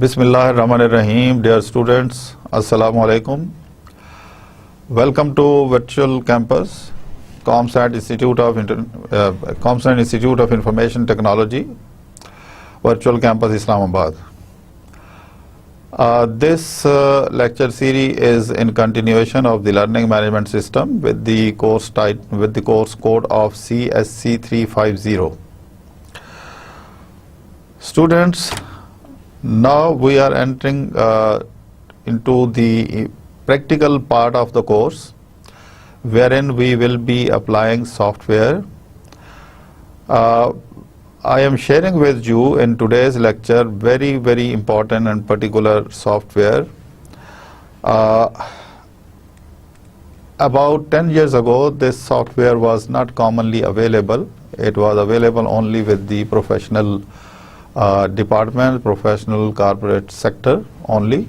Bismillahirrahmanirrahim. Dear students, Assalamu alaikum. Welcome to Virtual Campus, ComSat Institute of Information Technology, Virtual Campus Islamabad. This lecture series is in continuation of the Learning Management System with the course code of CSC 350. Students, now we are entering into the practical part of the course, wherein we will be applying software. I am sharing with you in today's lecture very important and particular software. About 10 years ago, this software was not commonly available. It was available only with the professional department, professional corporate sector only.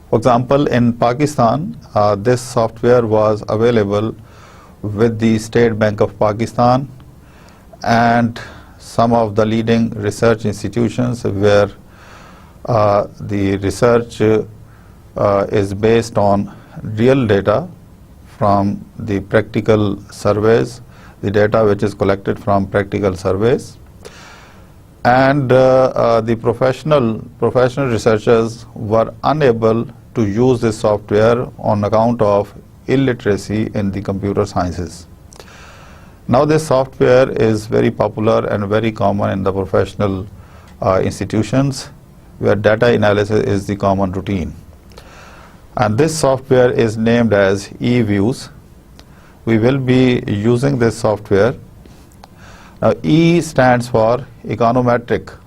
For example, in Pakistan, this software was available with the State Bank of Pakistan and some of the leading research institutions where the research is based on real data from the practical surveys, the data which is collected from practical surveys. And the professional researchers were unable to use this software on account of illiteracy in the computer sciences. Now this software is very popular and very common in the professional institutions where data analysis is the common routine. And this software is named as eViews. We will be using this software. Now, E stands for econometric.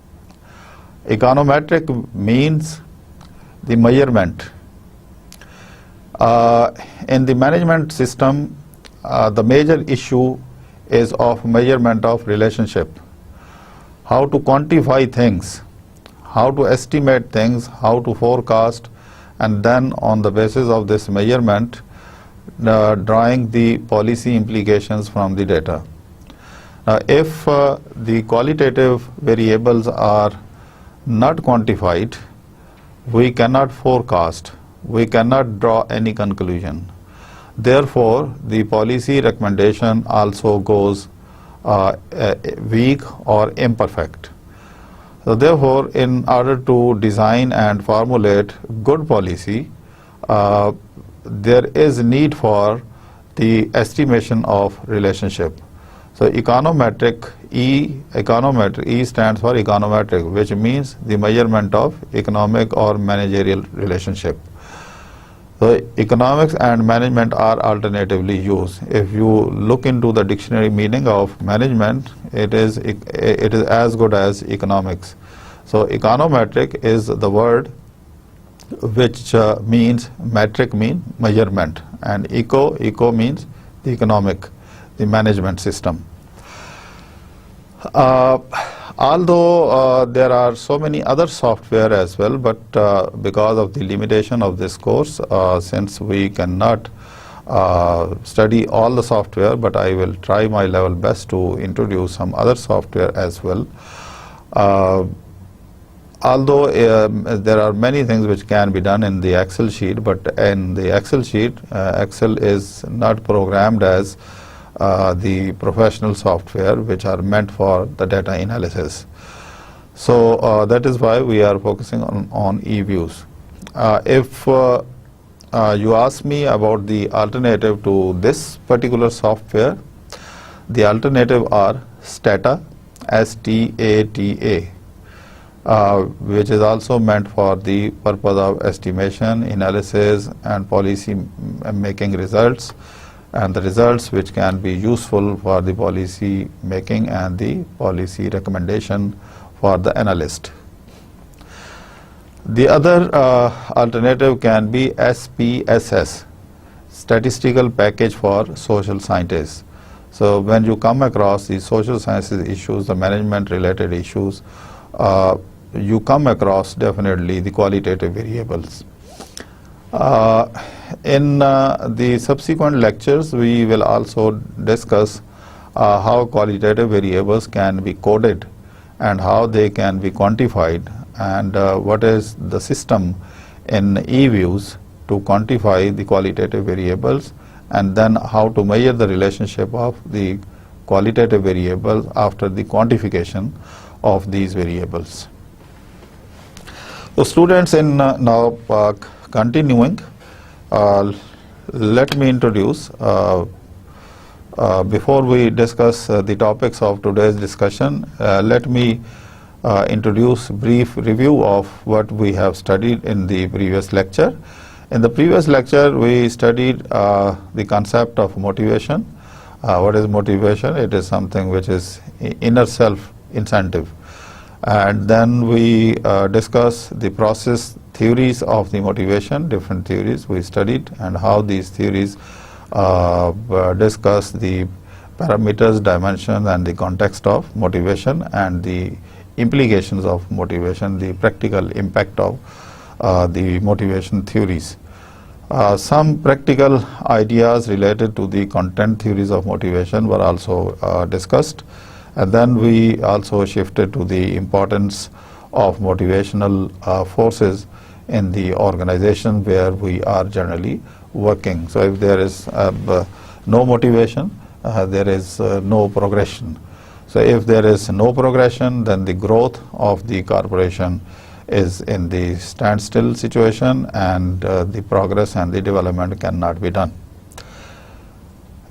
Econometric means the measurement. In the management system, the major issue is of measurement of relationship. How to quantify things, how to estimate things, how to forecast, and then on the basis of this measurement, drawing the policy implications from the data. If the qualitative variables are not quantified, we cannot forecast, we cannot draw any conclusion. Therefore, the policy recommendation also goes weak or imperfect. So therefore, in order to design and formulate good policy, there is need for the estimation of relationship. So econometric, E stands for econometric, which means the measurement of economic or managerial relationship. So economics and management are alternatively used. If you look into the dictionary meaning of management, it is as good as economics. So econometric is the word which means metric means measurement, and eco means the economic, the management system. Although there are so many other software as well, but because of the limitation of this course, since we cannot study all the software, but I will try my level best to introduce some other software as well. Although there are many things which can be done in the Excel sheet, but in the Excel sheet, Excel is not programmed as the professional software which are meant for the data analysis. So that is why we are focusing on eViews. If you ask me about the alternative to this particular software, the alternative are Stata, STATA, which is also meant for the purpose of estimation, analysis and policy making results, and the results which can be useful for the policy making and the policy recommendation for the analyst. The other alternative can be SPSS, Statistical Package for Social Scientists. So when you come across the social sciences issues, the management related issues, you come across definitely the qualitative variables. In the subsequent lectures, we will also discuss how qualitative variables can be coded and how they can be quantified and what is the system in eViews to quantify the qualitative variables, and then how to measure the relationship of the qualitative variables after the quantification of these variables. So students, in now continuing, let me introduce, before we discuss the topics of today's discussion, let me introduce brief review of what we have studied in the previous lecture. In the previous lecture, we studied the concept of motivation. What is motivation? It is something which is inner self incentive. And then we discuss the process theories of the motivation, different theories we studied, and how these theories discuss the parameters, dimensions, and the context of motivation, and the implications of motivation, the practical impact of the motivation theories. Some practical ideas related to the content theories of motivation were also discussed. And then we also shifted to the importance of motivational forces in the organization where we are generally working. So if there is no motivation, there is no progression. So if there is no progression, then the growth of the corporation is in the standstill situation, and the progress and the development cannot be done.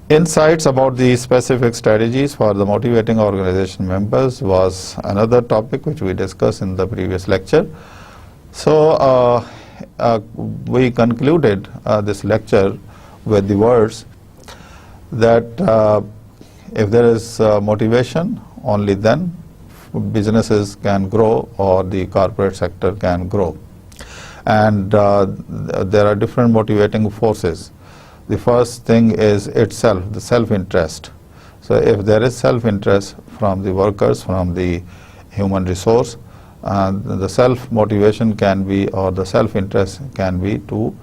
Insights about the specific strategies for the motivating organization members was another topic which we discussed in the previous lecture. So we concluded this lecture with the words that if there is motivation, only then businesses can grow or the corporate sector can grow. And there are different motivating forces. The first thing is itself, the self-interest. So if there is self-interest from the workers, from the human resource, the self-motivation can be, or the self-interest can be to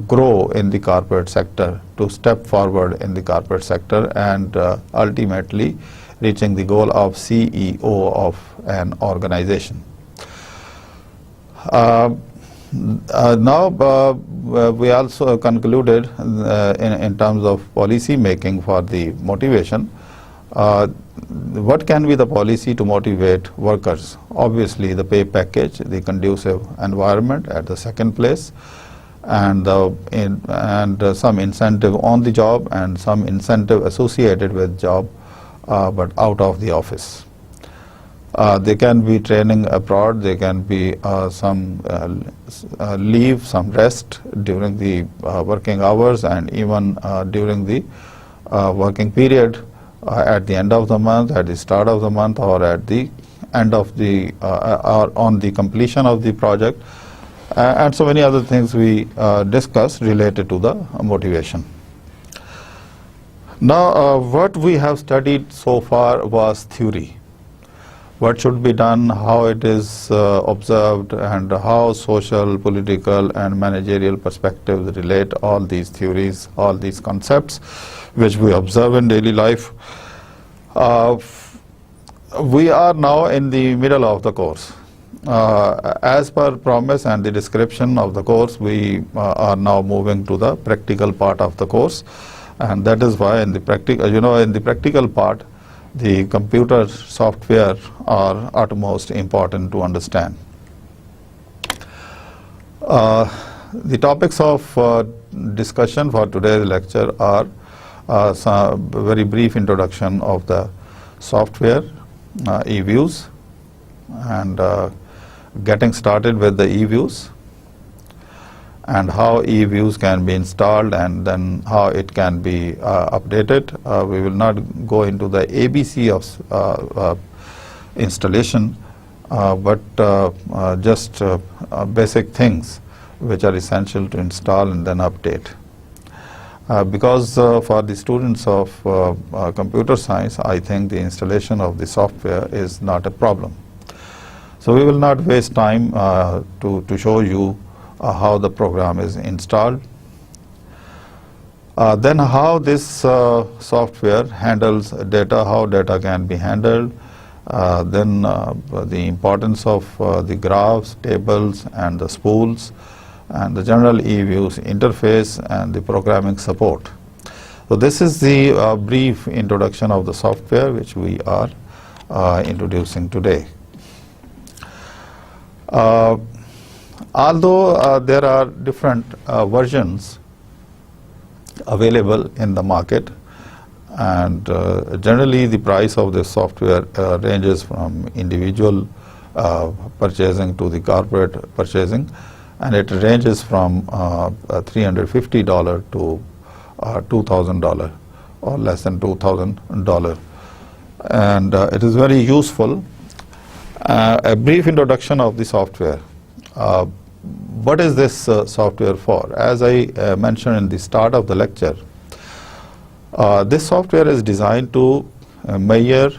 grow in the corporate sector, to step forward in the corporate sector, and ultimately reaching the goal of CEO of an organization. Now we also concluded in terms of policy making for the motivation. What can be the policy to motivate workers? Obviously the pay package, the conducive environment at the second place, and some incentive on the job and some incentive associated with job, but out of the office. There can be training abroad, there can be some leave, some rest during the working hours, and even during the working period at the end of the month, at the start of the month, or at the end of the or on the completion of the project, and so many other things we discussed related to the motivation. Now what we have studied so far was theory. What should be done, how it is observed, and how social, political, and managerial perspectives relate, all these theories, all these concepts which we observe in daily life. We are now in the middle of the course. As per promise and the description of the course, we are now moving to the practical part of the course, and that is why in the practical part, the computer software are utmost important to understand. The topics of discussion for today's lecture are some very brief introduction of the software, eViews, and getting started with the eViews, and how eViews can be installed, and then how it can be updated. We will not go into the ABC of installation, but just basic things which are essential to install and then update. Because for the students of computer science, I think the installation of the software is not a problem. So we will not waste time to show you how the program is installed. Then how this software handles data, how data can be handled, then the importance of the graphs, tables, and the spools, and the general eViews interface and the programming support. So this is the brief introduction of the software which we are introducing today. Although there are different versions available in the market, and generally the price of this software ranges from individual purchasing to the corporate purchasing, and it ranges from $350 to $2,000 or less than $2,000, and it is very useful. A brief introduction of the software. What is this software for? As I mentioned in the start of the lecture, this software is designed to measure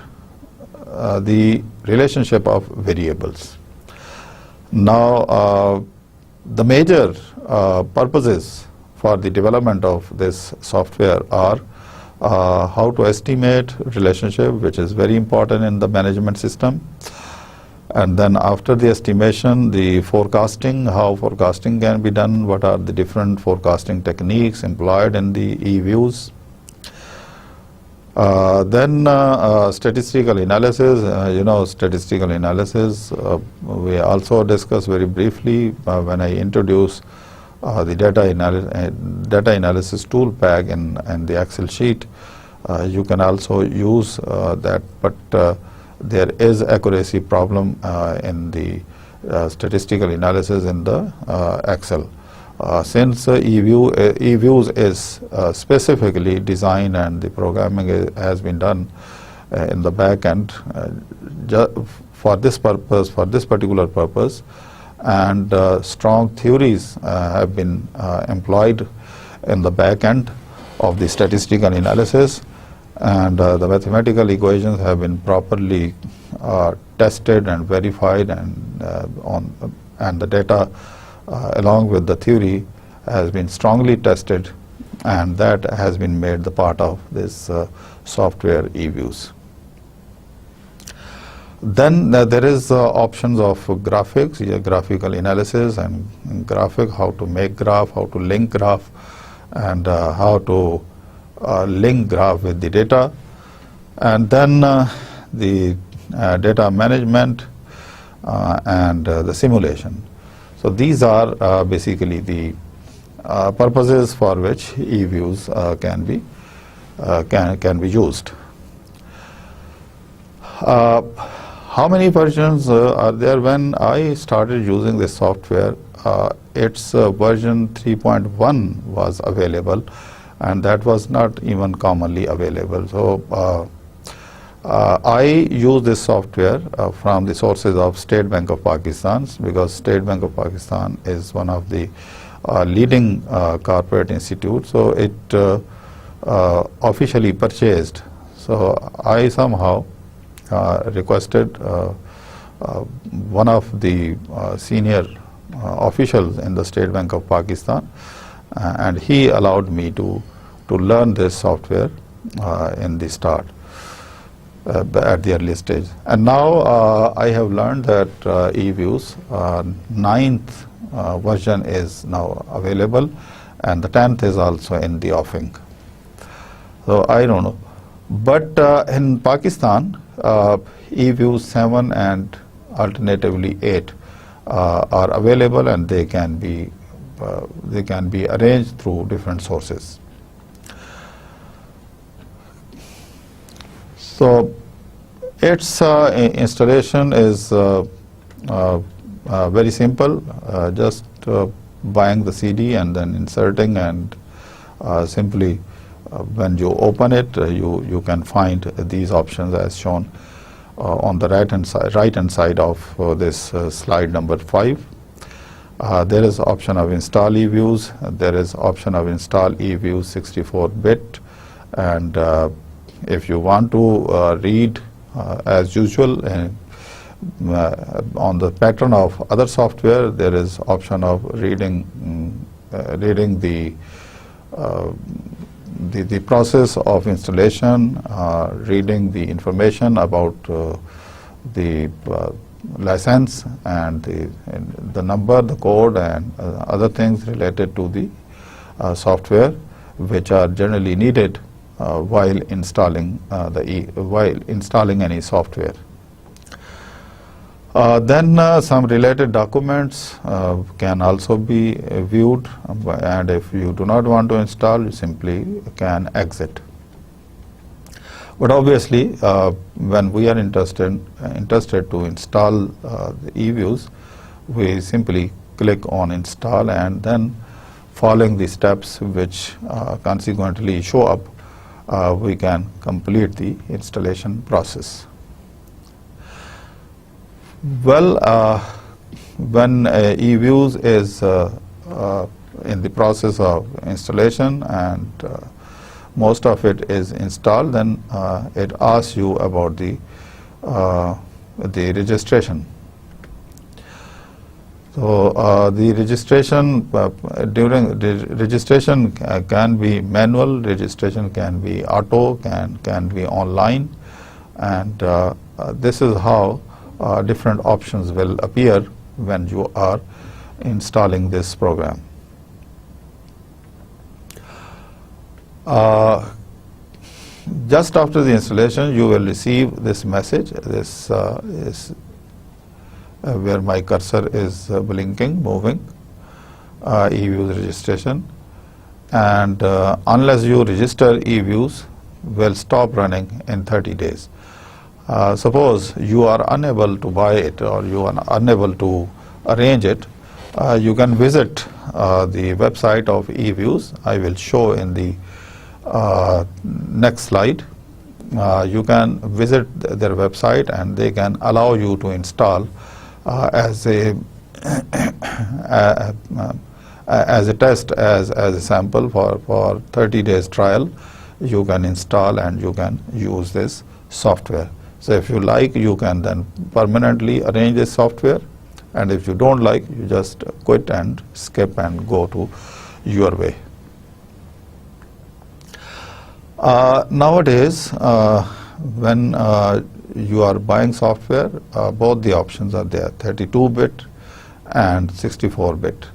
the relationship of variables. Now, the major purposes for the development of this software are how to estimate relationship, which is very important in the management system. And then after the estimation, the forecasting, how forecasting can be done, what are the different forecasting techniques employed in the eViews. Then statistical analysis, statistical analysis, we also discussed very briefly when I introduced the data analysis tool pack in the Excel sheet. You can also use that, but there is accuracy problem in the statistical analysis in the Excel. Since eViews is specifically designed and the programming has been done in the back end for this purpose, for this particular purpose, and strong theories have been employed in the back end of the statistical analysis, and the mathematical equations have been properly tested and verified, and the data along with the theory has been strongly tested, and that has been made the part of this software eViews. Then there is options of graphics, graphical analysis and graphic, how to make graph, how to link graph, and how to link graph with the data, and then the data management and the simulation. So these are basically the purposes for which eViews can be used. How many versions are there? When I started using this software, its version 3.1 was available, and that was not even commonly available. So I use this software from the sources of State Bank of Pakistan, because State Bank of Pakistan is one of the leading corporate institutes. So it officially purchased. So I somehow requested one of the senior officials in the State Bank of Pakistan, and he allowed me to learn this software in the start, at the early stage. And now I have learned that eViews 9th version is now available, and the 10th is also in the offing. So I don't know. But in Pakistan, eViews 7 and alternatively 8 are available, and they can be arranged through different sources. So its installation is very simple, just buying the CD and then inserting, and simply when you open it, you can find these options as shown on the right hand side of this slide number 5. There is option of install eViews, there is option of install eViews 64-bit, and if you want to read as usual on the pattern of other software, there is option of reading the process of installation, reading the information about the license and the number, the code, and other things related to the software, which are generally needed while installing any software. Then some related documents can also be viewed, and if you do not want to install, you simply can exit. But obviously, when we are interested to install the eViews, we simply click on install, and then following the steps which consequently show up, we can complete the installation process. Well, when eViews is in the process of installation and most of it is installed, then it asks you about the registration. So the registration during the registration can be manual, registration can be auto, can be online, and this is how different options will appear when you are installing this program. Just after the installation, you will receive this message. This is where my cursor is blinking, moving, eViews registration. And unless you register, eViews will stop running in 30 days. Suppose you are unable to buy it or you are unable to arrange it, you can visit the website of eViews. I will show in the next slide. You can visit their website and they can allow you to install as a test, as a sample for 30 days trial. You can install and you can use this software. So if you like, you can then permanently arrange this software, and if you don't like, you just quit and skip and go to your way. Nowadays, when you are buying software, both the options are there, 32-bit and 64-bit.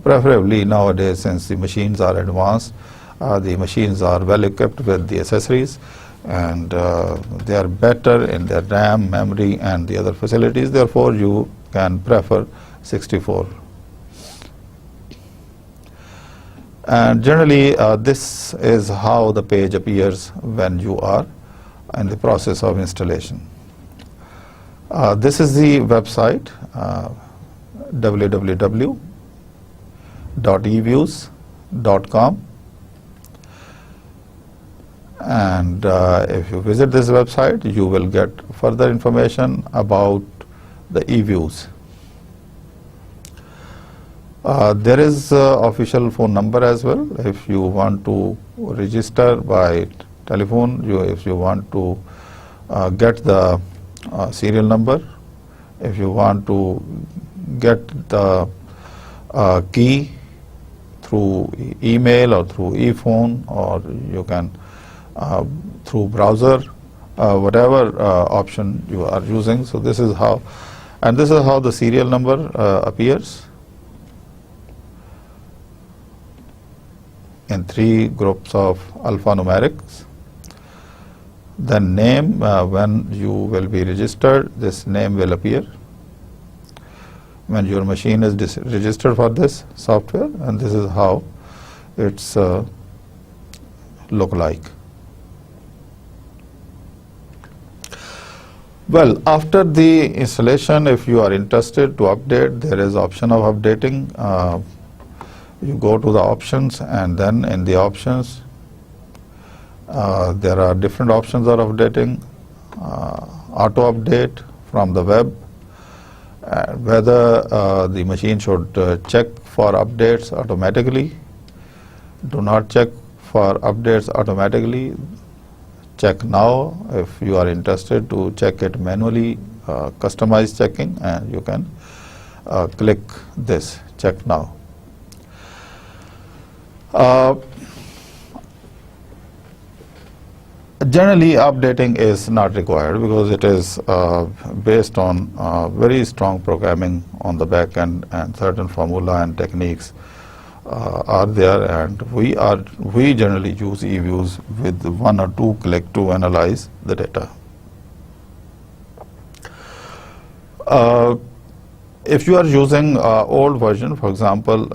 Preferably nowadays, since the machines are advanced, the machines are well equipped with the accessories, and they are better in their RAM, memory, and the other facilities. Therefore, you can prefer 64. And generally, this is how the page appears when you are in the process of installation. This is the website, www.eviews.com. And if you visit this website, you will get further information about the eViews. There is official phone number as well. If you want to register by telephone, if you want to get the serial number, if you want to get the key through email or through e-phone, or you can through browser, whatever option you are using. So this is how, and this is how the serial number appears in 3 groups of alphanumerics. Then name, when you will be registered, this name will appear when your machine is registered for this software, and this is how it's look like. Well, after the installation, if you are interested to update, there is option of updating. You go to the options, and then in the options, there are different options of updating. Auto update from the web, whether the machine should check for updates automatically. Do not check for updates automatically. Check now. If you are interested to check it manually, customize checking, and you can click this, check now. Generally, updating is not required because it is based on very strong programming on the back end, and certain formula and techniques are there, and we generally use eViews with 1 or 2 click to analyze the data. If you are using old version, for example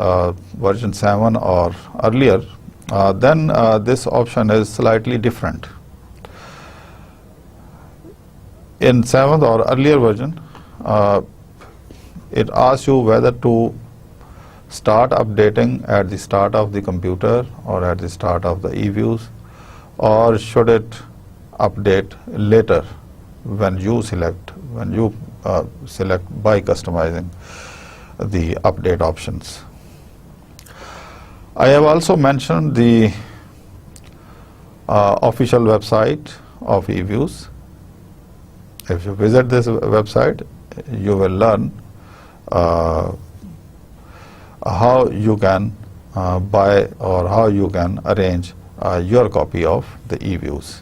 version 7 or earlier, then this option is slightly different. In 7th or earlier version, it asks you whether to start updating at the start of the computer or at the start of the eViews, or should it update later when you select by customizing the update options. I have also mentioned the official website of eViews. If you visit this website, you will learn how you can buy or how you can arrange your copy of the eViews.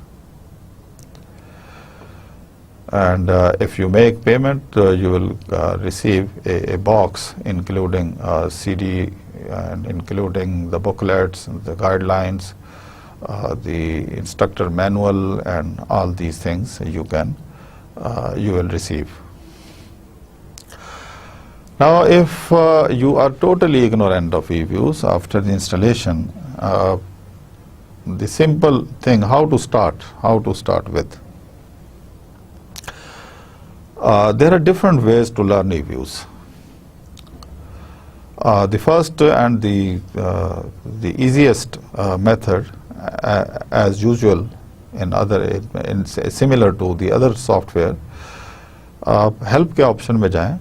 And if you make payment, you will receive a box including CD and including the booklets, the guidelines, the instructor manual, and all these things you will receive. Now, if you are totally ignorant of eViews after the installation, the simple thing how to start with. There are different ways to learn eViews. The first and the easiest method, as usual in similar to the other software, help के option में जाएं,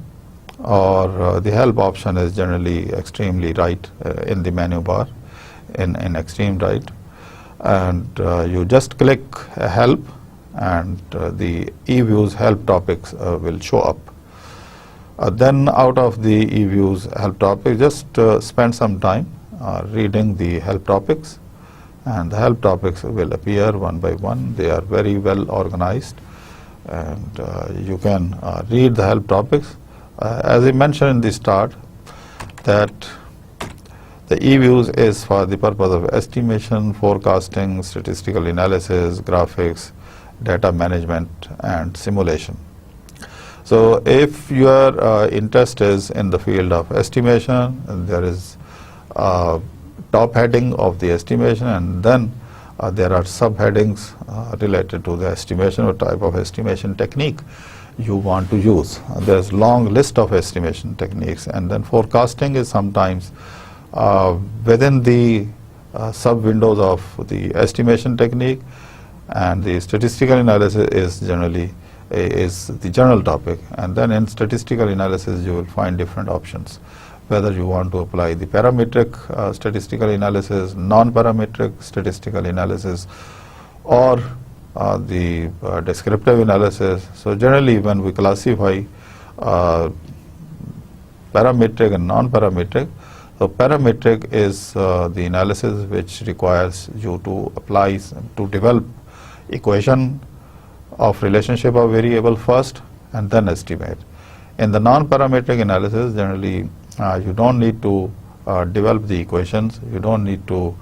और the help option is generally extremely right in the menu bar, in extreme right, and you just click help, and the eViews help topics will show up. Then out of the eViews help topic, just spend some time reading the help topics, and the help topics will appear one by one. They are very well organized, and you can read the help topics. As I mentioned in the start, that the eViews is for the purpose of estimation, forecasting, statistical analysis, graphics, data management, and simulation. So if your interest is in the field of estimation, there is a top heading of the estimation, and then there are subheadings related to the estimation or type of estimation technique you want to use. There's long list of estimation techniques, and then forecasting is sometimes within the sub-windows of the estimation technique, and the statistical analysis is generally is the general topic. And then in statistical analysis you will find different options, whether you want to apply the parametric statistical analysis, non-parametric statistical analysis, or the descriptive analysis. So generally when we classify parametric and non-parametric, so parametric is the analysis which requires you to apply, to develop equation of relationship of variable first and then estimate. In the non-parametric analysis, generally you don't need to develop the equations, you don't need to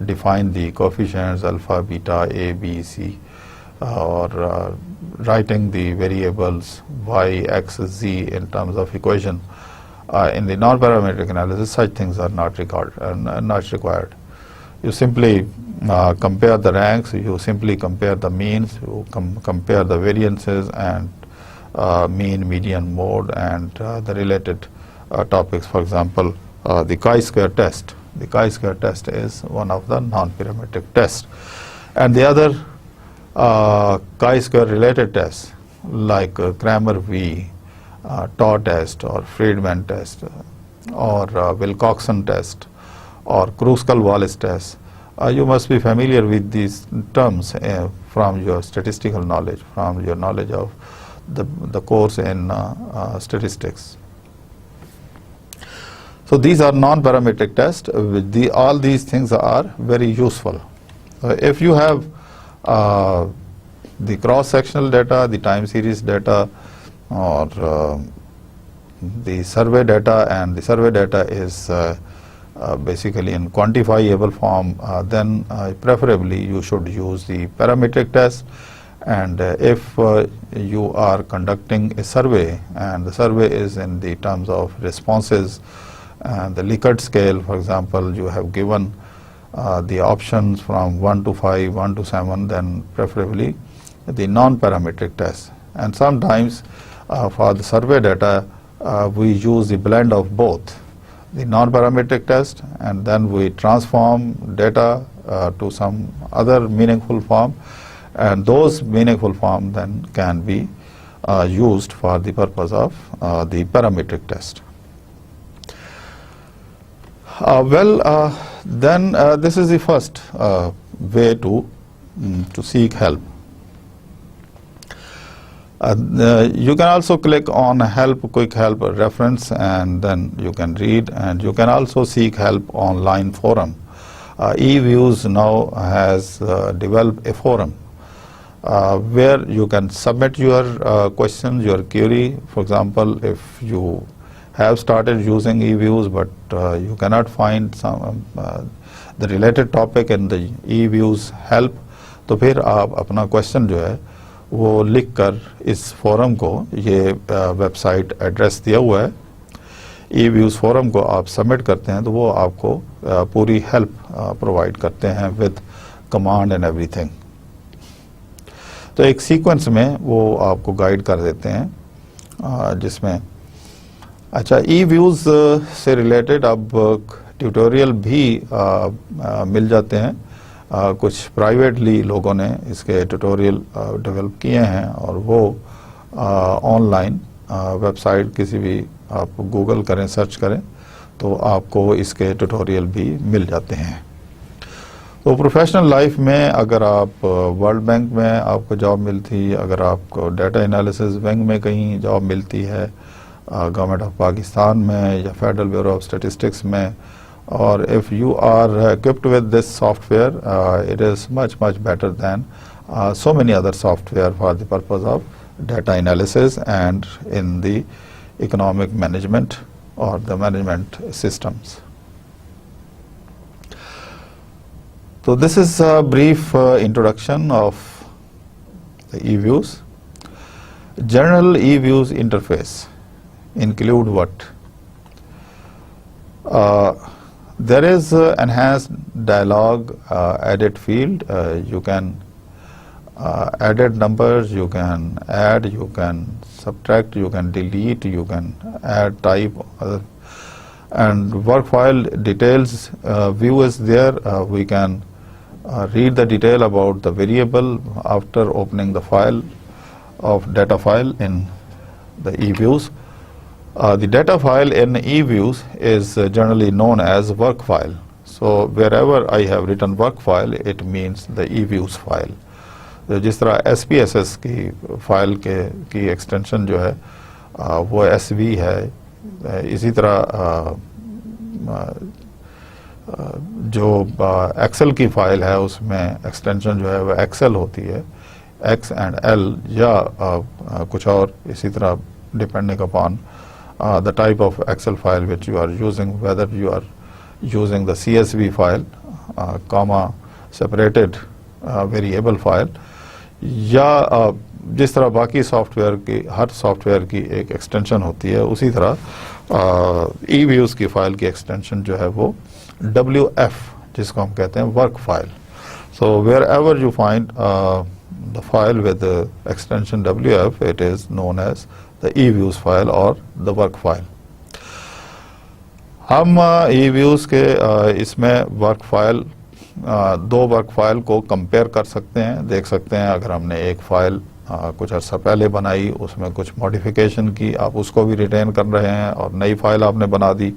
define the coefficients alpha, beta, a, b, c, or writing the variables y, x, z in terms of equation. In the non-parametric analysis, such things are not required. You simply compare the ranks, you simply compare the means, you compare the variances and mean, median, mode, and the related topics. For example, the chi-square test. The chi-square test is one of the non-parametric tests. And the other chi-square related tests like Cramer V, Tau test, or Friedman test, or Wilcoxon test, or Kruskal-Wallis test. You must be familiar with these terms from your statistical knowledge, from your knowledge of the course in statistics. So these are non-parametric tests. All these things are very useful. If you have the cross-sectional data, the time series data, or the survey data, and the survey data is basically in quantifiable form, then preferably you should use the parametric test. And if you are conducting a survey and the survey is in the terms of responses and the Likert scale, for example, you have given the options from 1 to 5, 1 to 7, then preferably the non-parametric test. And sometimes for the survey data, we use the blend of both, the non-parametric test, and then we transform data to some other meaningful form, and those meaningful form then can be used for the purpose of the parametric test. Then this is the first way to seek help. You can also click on help, quick help reference, and then you can read, and you can also seek help online forum. eViews now has developed a forum where you can submit your questions, your query. For example, if you have started using eViews but you cannot find some the related topic in the eViews help, तो फिर आप अपना question जो है वो लिखकर इस forum को, ये वेबसाइट एड्रेस दिया हुआ है, eViews फोरम को आप सबमिट करते हैं तो वो आपको पूरी हेल्प प्रोवाइड करते हैं विद कमांड एंड एवरीथिंग. तो एक सीक्वेंस में वो आपको गाइड कर देते हैं जिसमें अच्छा eViews से रिलेटेड अब ट्यूटोरियल भी मिल जाते हैं. कुछ प्राइवेटली लोगों ने इसके ट्यूटोरियल डेवलप किए हैं और वो ऑनलाइन वेबसाइट किसी भी आप गूगल करें, सर्च करें तो आपको इसके ट्यूटोरियल भी मिल जाते हैं. तो प्रोफेशनल लाइफ में अगर आप वर्ल्ड बैंक में आपको जॉब मिलती, अगर आपको डाटा एनालिसिस विंग में कहीं जॉब मिलती है, गवर्नमेंट ऑफ पाकिस्तान में या फेडरल ब्यूरो ऑफ स्टैटिस्टिक्स में, or if you are equipped with this software, it is much better than so many other software for the purpose of data analysis and in the economic management or the management systems. So this is a brief introduction of the eViews. General eViews interface include what? There is enhanced dialogue edit field. You can edit numbers, you can add, you can subtract, you can delete, you can add type, and work file details view is there. We can read the detail about the variable after opening the file of data file in the eViews. The data file in eViews is generally known as work file. So wherever I have written work file, it means the eViews file. तो जिस तरह SPSS की file की extension जो है वो SV है, इसी तरह जो एक्सेल की फाइल है उसमें एक्सटेंशन जो है वो एक्सेल होती है, X and L या कुछ और इसी तरह depending upon the type of Excel file which you are using, whether you are using the CSV file, comma separated variable file, या जिस तरह बाकी सॉफ्टवेयर की हर सॉफ्टवेयर की एक एक्सटेंशन होती है, उसी तरह eViews की फाइल की एक्सटेंशन जो है वो WF जिसको हम कहते हैं work file. So wherever you find the file with the extension WF, it is known as the eViews file or the work file. हम eViews के इसमें वर्क फाइल, दो वर्क फाइल को कंपेयर कर सकते हैं, देख सकते हैं. अगर हमने एक फाइल कुछ अर्सा पहले बनाई, उसमें कुछ मॉडिफिकेशन की, आप उसको भी रिटेन कर रहे हैं और नई फाइल आपने बना दी,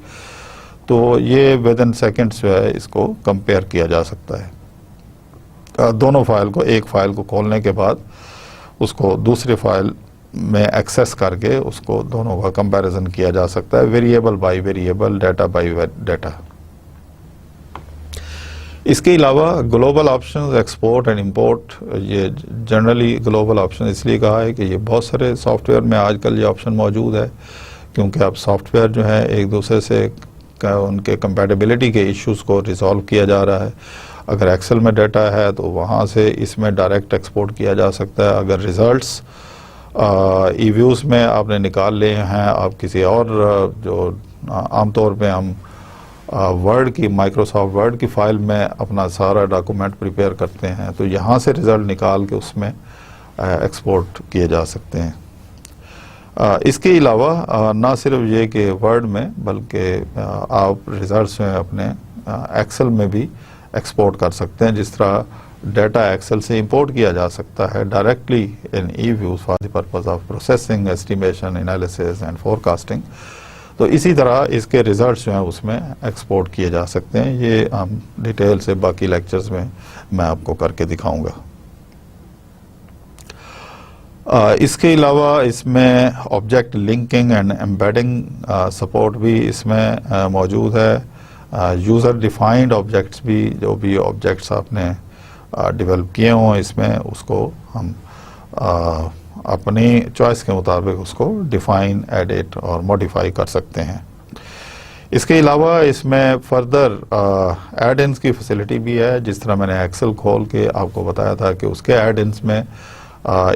तो ये विद इन सेकेंड्स जो है इसको कंपेयर किया जा सकता है. दोनों फाइल को, एक फाइल को खोलने के बाद उसको दूसरी फाइल में एक्सेस करके उसको दोनों का कंपैरिजन किया जा सकता है, variable by variable, data by data. इसके अलावा global options, export and import, ये जनरली ग्लोबल ऑप्शन इसलिए कहा है कि ये बहुत सारे सॉफ्टवेयर में आजकल ये ऑप्शन मौजूद है, क्योंकि अब सॉफ्टवेयर जो है एक दूसरे से उनके कंपैटिबिलिटी के इश्यूज को रिजॉल्व किया जा रहा है। अगर एक्सेल में डाटा है तो वहाँ से इसमें डायरेक्ट एक्सपोर्ट किया जा सकता है। अगर रिजल्ट्स ई-व्यूज़ में आपने निकाल लिए हैं, आप किसी और जो आमतौर पे हम वर्ड की, माइक्रोसॉफ्ट वर्ड की फाइल में अपना सारा डॉक्यूमेंट प्रिपेयर करते हैं, तो यहाँ से रिज़ल्ट निकाल के उसमें एक्सपोर्ट किए जा सकते हैं। इसके अलावा ना सिर्फ ये कि वर्ड में, बल्कि आप रिजल्ट्स में अपने एक्सेल में भी एक्सपोर्ट कर सकते हैं। जिस तरह डाटा एक्सेल से इंपोर्ट किया जा सकता है directly in EViews for the purpose of processing, estimation, analysis and forecasting, तो इसी तरह इसके रिजल्ट्स जो हैं उसमें एक्सपोर्ट किए जा सकते हैं। ये हम डिटेल से बाकी लेक्चर्स में मैं आपको करके दिखाऊंगा। इसके अलावा इसमें object linking and embedding support भी इसमें मौजूद है। यूज़र डिफाइंड ऑब्जेक्ट्स भी, जो भी ऑब्जेक्ट्स आपने डेवलप किए हों इसमें, उसको हम अपनी चॉइस के मुताबिक उसको डिफाइन, एडिट और मॉडिफाई कर सकते हैं। इसके अलावा इसमें फर्दर एड-इन्स की फैसिलिटी भी है। जिस तरह मैंने एक्सेल खोल के आपको बताया था कि उसके एड-इन्स में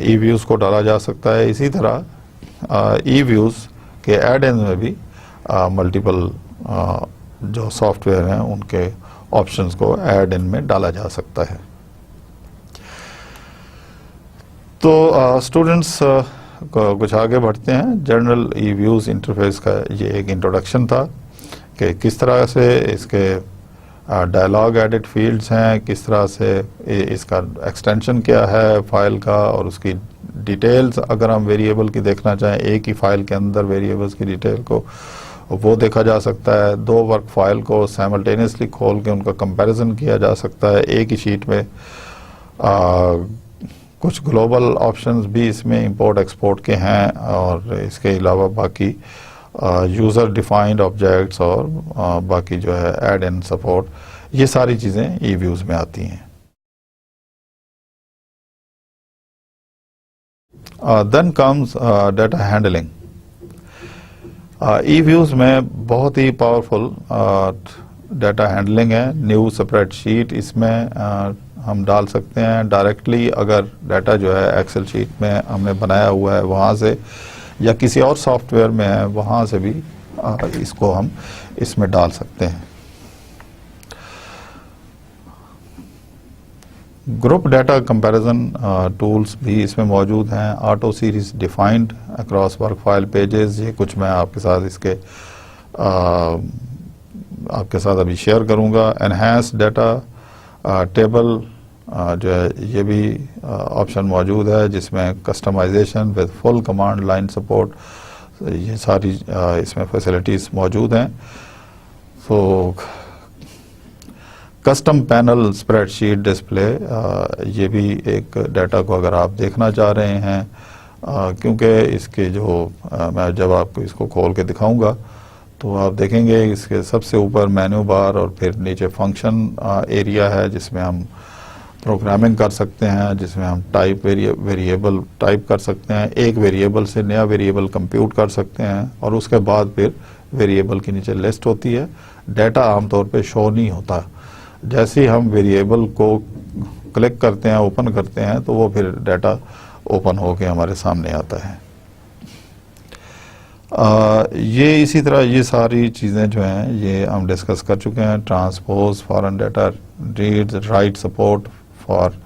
ई-व्यूज़ को डाला जा सकता है, इसी तरह ई-व्यूज़ के एड-इन में भी मल्टीपल जो सॉफ्टवेयर हैं उनके ऑप्शंस को एड-इन में डाला जा सकता है। तो स्टूडेंट्स कुछ आगे बढ़ते हैं। जनरल ई-व्यूज़ इंटरफेस का ये एक इंट्रोडक्शन था कि किस तरह से इसके डायलॉग एडिट फील्ड्स हैं, किस तरह से इसका एक्सटेंशन क्या है फाइल का, और उसकी डिटेल्स अगर हम वेरिएबल की देखना चाहें, एक ही फाइल के अंदर वेरिएबल्स की डिटेल को वो देखा जा सकता है। दो वर्क फाइल को साइमल्टेनियसली खोल के उनका कंपैरिजन किया जा सकता है एक ही शीट में। कुछ ग्लोबल ऑप्शंस भी इसमें इंपोर्ट एक्सपोर्ट के हैं, और इसके अलावा बाकी यूज़र डिफाइंड ऑब्जेक्ट्स और बाकी जो है एड इन सपोर्ट, ये सारी चीज़ें ई-व्यूज़ में आती हैं। Then comes data handling. EViews में बहुत ही पावरफुल डाटा हैंडलिंग है। न्यू स्प्रेडशीट इसमें हम डाल सकते हैं डायरेक्टली। अगर डाटा जो है एक्सेल शीट में हमने बनाया हुआ है वहाँ से, या किसी और सॉफ्टवेयर में है वहाँ से भी इसको हम इसमें डाल सकते हैं। ग्रुप डाटा कंपैरिजन टूल्स भी इसमें मौजूद हैं। Auto series defined across work file pages, ये कुछ मैं आपके साथ इसके आपके साथ अभी शेयर करूँगा। एनहांस डाटा टेबल जो है ये भी ऑप्शन मौजूद है, जिसमें customization with full command line support, ये सारी इसमें फैसिलिटीज़ मौजूद हैं। तो कस्टम पैनल स्प्रेडशीट डिस्प्ले, ये भी एक डाटा को अगर आप देखना चाह रहे हैं, क्योंकि इसके जो मैं जब आपको इसको खोल के दिखाऊंगा तो आप देखेंगे इसके सबसे ऊपर मेन्यू बार और फिर नीचे फंक्शन एरिया है, जिसमें हम प्रोग्रामिंग कर सकते हैं, जिसमें हम टाइप वेरिएबल टाइप कर सकते हैं, एक वेरिएबल से नया वेरिएबल कंप्यूट कर सकते हैं, और उसके बाद फिर वेरिएबल के नीचे लिस्ट होती है। डाटा आमतौर पे शो नहीं होता। जैसे ही हम वेरिएबल को क्लिक करते हैं, ओपन करते हैं, तो वो फिर डाटा ओपन होके हमारे सामने आता है। ये इसी तरह ये सारी चीज़ें जो हैं ये हम डिस्कस कर चुके हैं। Transpose foreign data read write support for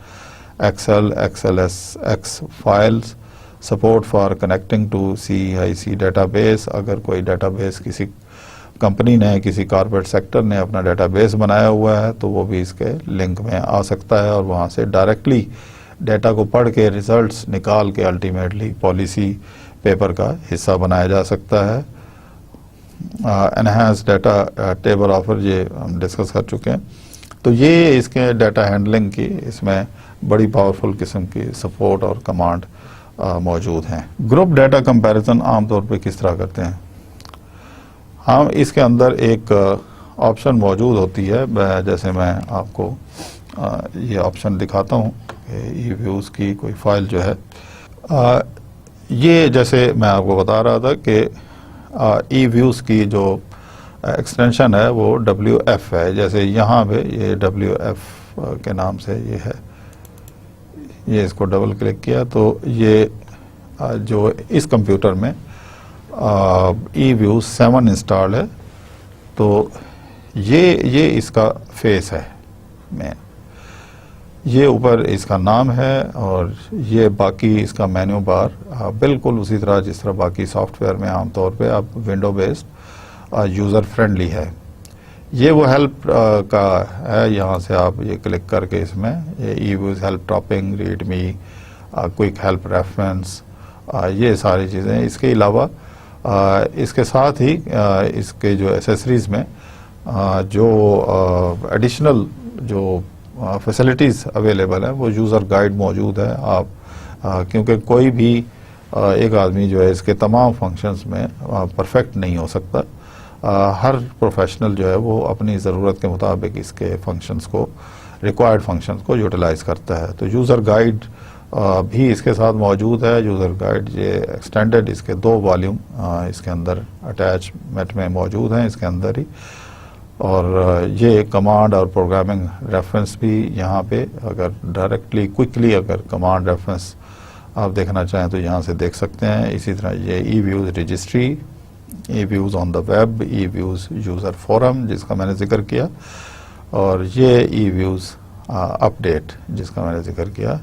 Excel XLSX files, support for connecting to CIC database. अगर कोई डाटाबेस किसी कंपनी ने, किसी कॉर्पोरेट सेक्टर ने अपना डाटाबेस बनाया हुआ है, तो वो भी इसके लिंक में आ सकता है, और वहाँ से डायरेक्टली डाटा को पढ़ के रिजल्ट्स निकाल के अल्टीमेटली पॉलिसी पेपर का हिस्सा बनाया जा सकता है। एनहांस डाटा टेबल ऑफर, ये हम डिस्कस कर चुके हैं। तो ये इसके डाटा हैंडलिंग की इसमें बड़ी पावरफुल किस्म की सपोर्ट और कमांड मौजूद हैं। ग्रुप डाटा कंपैरिजन आमतौर पे किस तरह करते हैं? हम इसके अंदर एक ऑप्शन मौजूद होती है, जैसे मैं आपको ये ऑप्शन दिखाता हूँ ई व्यूज़ की कोई फाइल जो है, ये जैसे मैं आपको बता रहा था कि ई व्यूज़ की जो एक्सटेंशन है वो WF है। जैसे यहाँ पे ये WF के नाम से ये है, ये इसको डबल क्लिक किया तो ये जो इस कंप्यूटर में ई व्यूज़ 7 इंस्टॉल है। तो ये इसका फेस है मेन, ये ऊपर इसका नाम है और ये बाकी इसका मेन्यू बार बिल्कुल उसी तरह जिस तरह बाकी सॉफ्टवेयर में आमतौर पे आप विंडो बेस्ड यूज़र फ्रेंडली है। ये वो हेल्प का है, यहाँ से आप ये क्लिक करके इसमें ये ई व्यूज़ हेल्प टॉपिंग, रीड मी, क्विक हेल्प रेफरेंस, ये सारी चीज़ें। इसके अलावा इसके साथ ही इसके जो एसेसरीज़ में जो एडिशनल जो फैसिलिटीज़ अवेलेबल है वो यूज़र गाइड मौजूद है। आप क्योंकि कोई भी एक आदमी जो है इसके तमाम फंक्शंस में परफेक्ट नहीं हो सकता, हर प्रोफेशनल जो है वो अपनी ज़रूरत के मुताबिक इसके फंक्शंस को, रिक्वायर्ड फंक्शंस को यूटिलाइज़ करता है। तो यूज़र गाइड भी इसके साथ मौजूद है। यूज़र गाइड ये एक्सटेंडेड, इसके 2 वॉल्यूम इसके अंदर अटैचमेंट में मौजूद हैं इसके अंदर ही। और ये कमांड और प्रोग्रामिंग रेफरेंस भी यहाँ पे, अगर डायरेक्टली क्विकली अगर कमांड रेफरेंस आप देखना चाहें तो यहाँ से देख सकते हैं। इसी तरह ये EViews registry, EViews on the web, EViews user forum जिसका मैंने जिक्र किया, और ये ई व्यूज़ अपडेट जिसका मैंने जिक्र किया।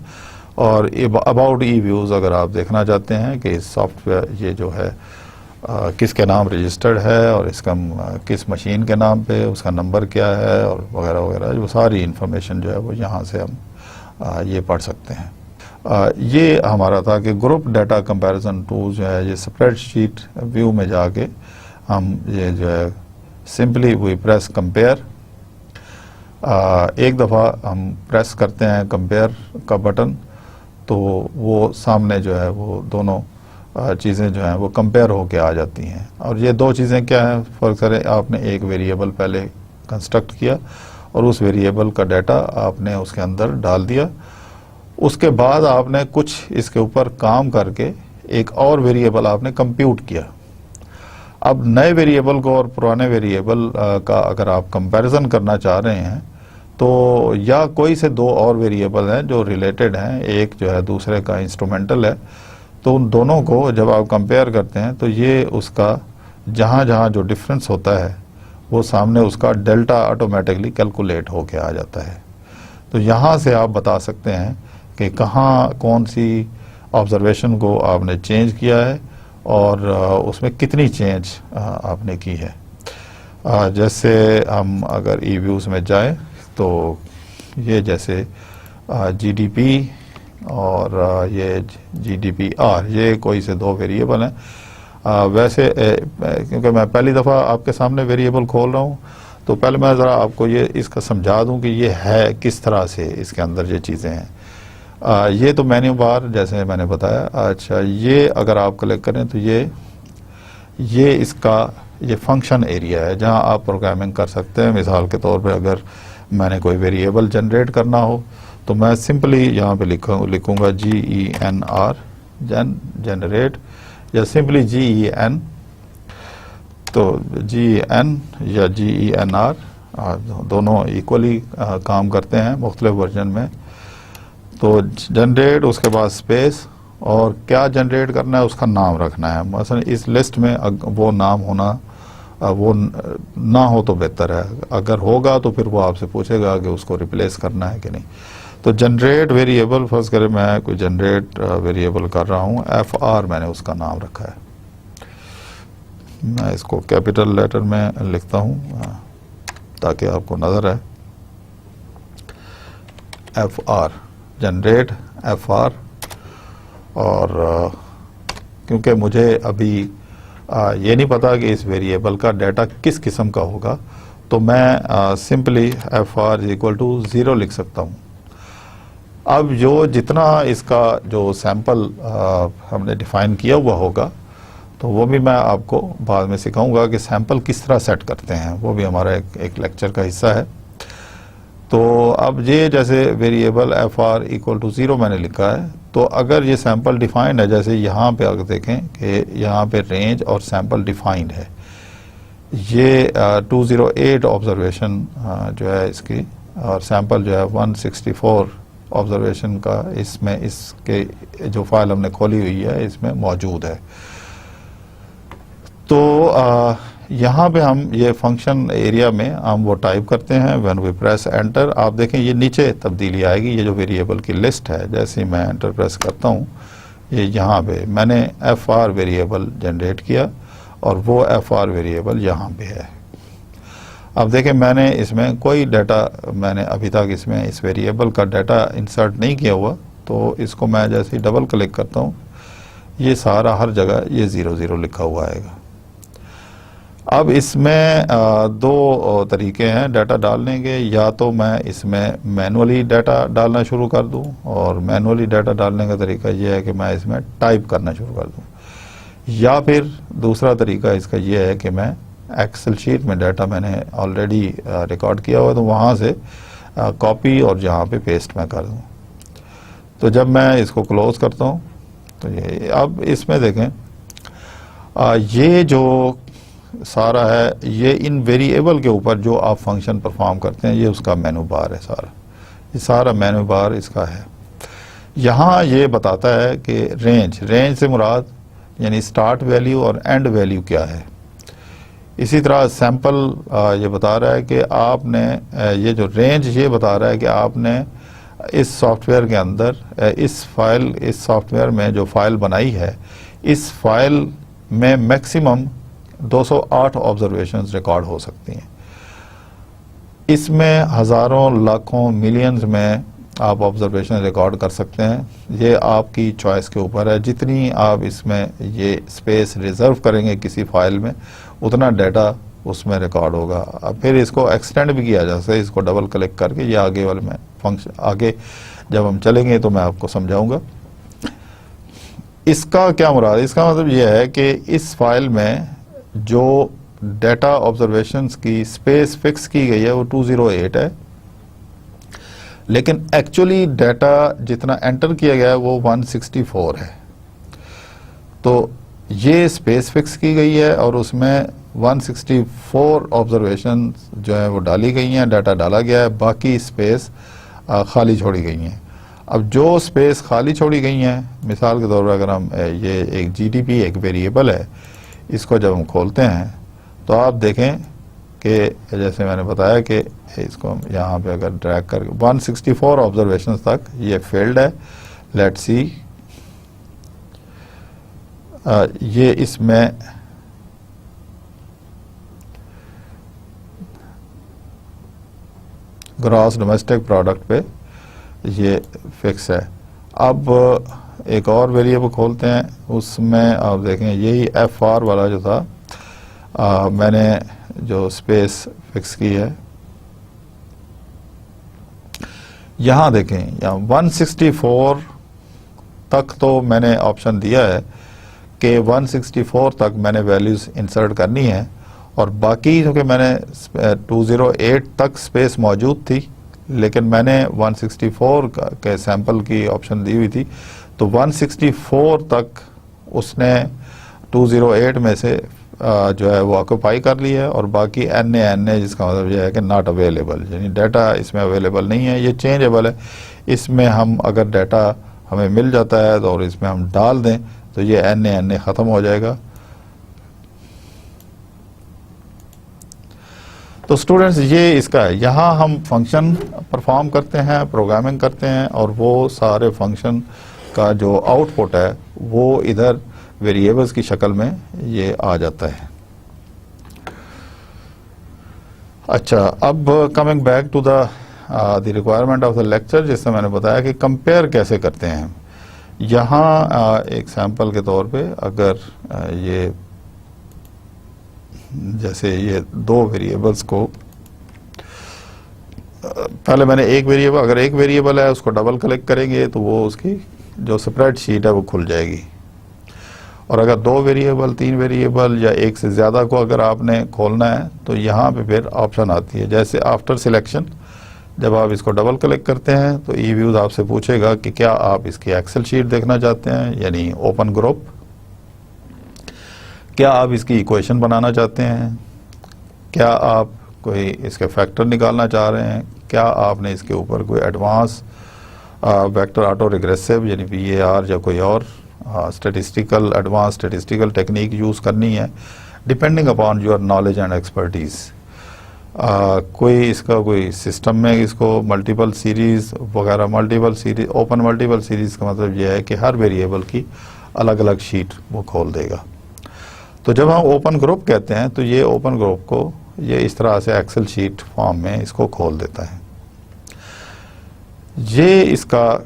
और अबाउट ई व्यूज़ अगर आप देखना चाहते हैं कि सॉफ्टवेयर ये जो है किसके नाम रजिस्टर्ड है और इसका किस मशीन के नाम पे उसका नंबर क्या है और वगैरह वगैरह, जो सारी इन्फॉर्मेशन जो है वो यहाँ से हम ये पढ़ सकते हैं। ये हमारा था कि ग्रुप डाटा कंपैरिजन टूल जो है, ये स्प्रेडशीट व्यू में जाके हम ये जो है सिंपली वी प्रेस कंपेयर, एक दफ़ा हम प्रेस करते हैं कंपेयर का बटन तो वो सामने जो है वो दोनों चीज़ें जो हैं वो कंपेयर होके आ जाती हैं। और ये 2 चीज़ें क्या हैं, फर्क करें, आपने एक वेरिएबल पहले कंस्ट्रक्ट किया और उस वेरिएबल का डाटा आपने उसके अंदर डाल दिया, उसके बाद आपने कुछ इसके ऊपर काम करके एक और वेरिएबल आपने कंप्यूट किया। अब नए वेरिएबल को और पुराने वेरिएबल का अगर आप कंपैरिजन करना चाह रहे हैं तो या कोई से 2 और वेरिएबल हैं जो रिलेटेड हैं, एक जो है दूसरे का इंस्ट्रूमेंटल है, तो उन दोनों को जब आप कंपेयर करते हैं तो ये उसका जहाँ जहाँ जो डिफरेंस होता है वो सामने उसका डेल्टा ऑटोमेटिकली कैलकुलेट होके आ जाता है। तो यहाँ से आप बता सकते हैं कि कहाँ कौन सी ऑब्जर्वेशन को आपने चेंज किया है और उसमें कितनी चेंज आपने की है। जैसे हम अगर ई व्यूज़ में जाएं तो ये जैसे GDP और ये GDPR, ये कोई से 2 वेरिएबल हैं। वैसे क्योंकि मैं पहली दफ़ा आपके सामने वेरिएबल खोल रहा हूँ तो पहले मैं ज़रा आपको ये इसका समझा दूँ कि ये है किस तरह से, इसके अंदर ये चीज़ें हैं। ये तो मेन्यू बार जैसे मैंने बताया। अच्छा, ये अगर आप क्लिक करें तो ये इसका ये फंक्शन एरिया है जहाँ आप प्रोग्रामिंग कर सकते हैं। मिसाल के तौर पे अगर मैंने कोई वेरिएबल जनरेट करना हो तो मैं सिंपली यहाँ पे लिखूँगा GENR जनरेट, या सिंपली GEN, तो GEN या GENR दोनों इक्वली काम करते हैं मुख्तलिफ वर्जन में। तो जनरेट, उसके बाद स्पेस, और क्या जनरेट करना है उसका नाम रखना है। मसलन इस लिस्ट में वो नाम होना वो ना हो तो बेहतर है, अगर होगा तो फिर वो आपसे पूछेगा कि उसको रिप्लेस करना है कि नहीं। तो जनरेट वेरिएबल, फर्स्ट करें मैं कोई जनरेट वेरिएबल कर रहा हूँ, FR मैंने उसका नाम रखा है। मैं इसको कैपिटल लेटर में लिखता हूँ ताकि आपको नज़र आए। FR जनरेट FR, और क्योंकि मुझे अभी ये नहीं पता कि इस वेरिएबल का डाटा किस किस्म का होगा तो मैं सिंपली FR = 0 लिख सकता हूँ। अब जो जितना इसका जो सैंपल हमने डिफाइन किया हुआ होगा तो वो भी मैं आपको बाद में सिखाऊंगा कि सैंपल किस तरह सेट करते हैं, वो भी हमारा एक लेक्चर का हिस्सा है। तो अब ये जैसे variable F R equal to 0 मैंने लिखा है, तो अगर ये सैंपल डिफाइंड है, जैसे यहाँ पे अगर देखें कि यहाँ पे रेंज और सैंपल डिफाइंड है, ये 208 ऑब्जर्वेशन जो है इसकी, और सैंपल जो है 164 ऑब्जर्वेशन का इसमें, इसके जो फाइल हमने खोली हुई है इसमें मौजूद है। तो यहाँ पे हम ये फंक्शन एरिया में हम वो टाइप करते हैं, व्हेन वी प्रेस एंटर, आप देखें ये नीचे तब्दीली आएगी, ये जो वेरिएबल की लिस्ट है, जैसे ही मैं एंटर प्रेस करता हूँ, ये यहाँ पे मैंने एफ आर वेरिएबल जनरेट किया और वो एफ आर वेरिएबल यहाँ पे है। अब देखें मैंने इसमें कोई डाटा, मैंने अभी तक इसमें इस वेरिएबल का डाटा इंसर्ट नहीं किया हुआ, तो इसको मैं जैसे ही डबल क्लिक करता हूँ, ये सारा हर जगह ये 00 लिखा हुआ आएगा। अब इसमें दो तरीके हैं डाटा डालने के, या तो मैं इसमें मैनुअली डाटा डालना शुरू कर दूं, और मैनुअली डाटा डालने का तरीका ये है कि मैं इसमें टाइप करना शुरू कर दूं, या फिर दूसरा तरीका इसका ये है कि मैं एक्सेल शीट में डाटा मैंने ऑलरेडी रिकॉर्ड किया हुआ है, तो वहाँ से कॉपी और यहाँ पे पेस्ट मैं कर दूं। तो जब मैं इसको क्लोज करता हूँ तो ये, अब इसमें देखें ये जो सारा है, ये इन वेरिएबल के ऊपर जो आप फंक्शन परफॉर्म करते हैं, ये उसका मेनू बार है सारा, ये सारा मेनू बार इसका है। यहाँ ये बताता है कि रेंज से मुराद यानी स्टार्ट वैल्यू और एंड वैल्यू क्या है। इसी तरह सैंपल ये बता रहा है कि आपने ये जो रेंज ये बता रहा है कि आपने इस सॉफ्टवेयर के अंदर इस सॉफ्टवेयर में जो फाइल बनाई है, इस फाइल में मैक्सिमम 208 ऑब्जर्वेशंस रिकॉर्ड हो सकती हैं। इसमें हज़ारों, लाखों, मिलियंस में आप ऑब्जर्वेशन रिकॉर्ड कर सकते हैं। ये आपकी चॉइस के ऊपर है, जितनी आप इसमें ये स्पेस रिजर्व करेंगे किसी फाइल में, उतना डाटा उसमें रिकॉर्ड होगा। अब फिर इसको एक्सटेंड भी किया जा सकता है, इसको डबल क्लिक करके, ये आगे वाले में फंक्शन, आगे जब हम चलेंगे तो मैं आपको समझाऊंगा। इसका क्या मुराद है? इसका मतलब यह है कि इस फाइल में जो डाटा ऑब्जर्वेशंस की स्पेस फिक्स की गई है वो 208 है, लेकिन एक्चुअली डाटा जितना एंटर किया गया है वो 164 है। तो ये स्पेस फिक्स की गई है और उसमें 164 ऑब्जर्वेशन जो है वो डाली गई हैं, डाटा डाला गया है, बाकी स्पेस खाली छोड़ी गई हैं। अब जो स्पेस खाली छोड़ी गई हैं, मिसाल के तौर पर अगर हम ये एक जीडीपी एक वेरिएबल है, इसको जब हम खोलते हैं तो आप देखें कि जैसे मैंने बताया कि इसको हम यहाँ पे अगर ड्रैग करके 164 ऑब्जर्वेशन तक ये फील्ड है। लेट्स सी, ये इसमें ग्रॉस डोमेस्टिक प्रोडक्ट पे ये फिक्स है। अब एक और वेरिएबल खोलते हैं, उसमें आप देखें यही एफ आर वाला जो था, मैंने जो स्पेस फिक्स की है, यहाँ देखें, यहाँ 164 तक तो मैंने ऑप्शन दिया है कि 164 तक मैंने वैल्यूज इंसर्ट करनी है, और बाकी क्योंकि मैंने 208 तक स्पेस मौजूद थी, लेकिन मैंने 164 के सैंपल की ऑप्शन दी हुई थी, तो 164 तक उसने 208 में से जो है वो ऑक्यूपाई कर ली है, और बाकी एन ए जिसका मतलब यह है कि नॉट अवेलेबल, यानी डाटा इसमें अवेलेबल नहीं है, ये चेंजेबल है। इसमें हम अगर डाटा हमें मिल जाता है तो और इसमें हम डाल दें तो ये एन ए ख़त्म हो जाएगा। तो स्टूडेंट्स ये इसका है, यहाँ हम फंक्शन परफॉर्म करते हैं, प्रोग्रामिंग करते हैं, और वो सारे फंक्शन का जो आउटपुट है वो इधर वेरिएबल्स की शक्ल में ये आ जाता है। अच्छा, अब coming back to the requirement of the lecture, जिससे मैंने बताया कि कंपेयर कैसे करते हैं। यहाँ एक सैंपल के तौर पे अगर ये जैसे ये दो वेरिएबल्स को, पहले मैंने एक वेरिएबल, अगर एक वेरिएबल है उसको डबल क्लिक करेंगे तो वो उसकी जो स्प्रेडशीट है वो खुल जाएगी, और अगर 2 वेरिएबल, 3 वेरिएबल या एक से ज़्यादा को अगर आपने खोलना है तो यहाँ पे फिर ऑप्शन आती है, जैसे आफ्टर सिलेक्शन जब आप इसको डबल क्लिक करते हैं तो ई व्यूज आपसे पूछेगा कि क्या आप इसकी एक्सेल शीट देखना चाहते हैं, यानी ओपन ग्रुप, क्या आप इसकी इक्वेशन बनाना चाहते हैं, क्या आप कोई इसके फैक्टर निकालना चाह रहे हैं, क्या आपने इसके ऊपर कोई एडवांस वेक्टर ऑटो रिग्रेसिव यानी VAR या कोई और statistical advance statistical technique use करनी है, depending upon your knowledge and expertise. कोई इसका कोई सिस्टम में इसको मल्टीपल सीरीज़ वगैरह, multiple series, open multiple series का मतलब यह है कि हर वेरिएबल की अलग अलग शीट वो खोल देगा। तो जब हम ओपन ग्रुप कहते हैं तो ये ओपन ग्रुप को ये इस तरह से एक्सेल शीट फॉर्म में इसको खोल देता है। ये इसका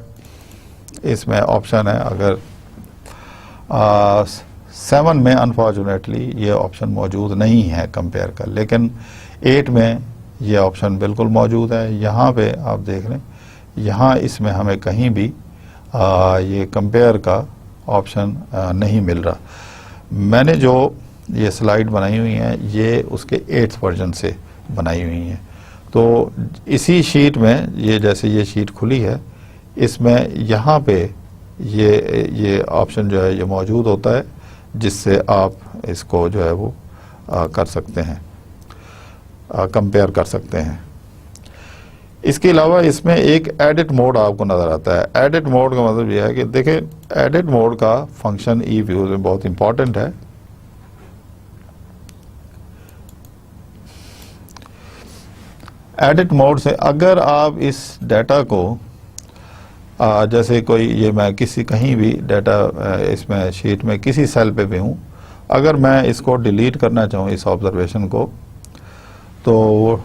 इसमें ऑप्शन है। अगर 7 में अनफॉर्चुनेटली ये ऑप्शन मौजूद नहीं है कंपेयर का, लेकिन 8 में ये ऑप्शन बिल्कुल मौजूद है। यहाँ पे आप देख लें, यहाँ इसमें हमें कहीं भी ये कंपेयर का ऑप्शन नहीं मिल रहा। मैंने जो ये स्लाइड बनाई हुई है ये उसके 8th वर्जन से बनाई हुई है। तो इसी शीट में ये जैसे ये शीट खुली है, इसमें यहाँ पे ये ऑप्शन जो है ये मौजूद होता है, जिससे आप इसको जो है वो कर सकते हैं, कंपेयर कर सकते हैं। इसके अलावा इसमें एक एडिट मोड आपको नज़र आता है। एडिट मोड का मतलब यह है कि देखें, एडिट मोड का फंक्शन ई व्यूज में बहुत इंपॉर्टेंट है। एडिट मोड से अगर आप इस डाटा को जैसे कोई ये मैं किसी कहीं भी डाटा इसमें शीट में किसी सेल पे भी हूँ, अगर मैं इसको डिलीट करना चाहूँ इस ऑब्जर्वेशन को, तो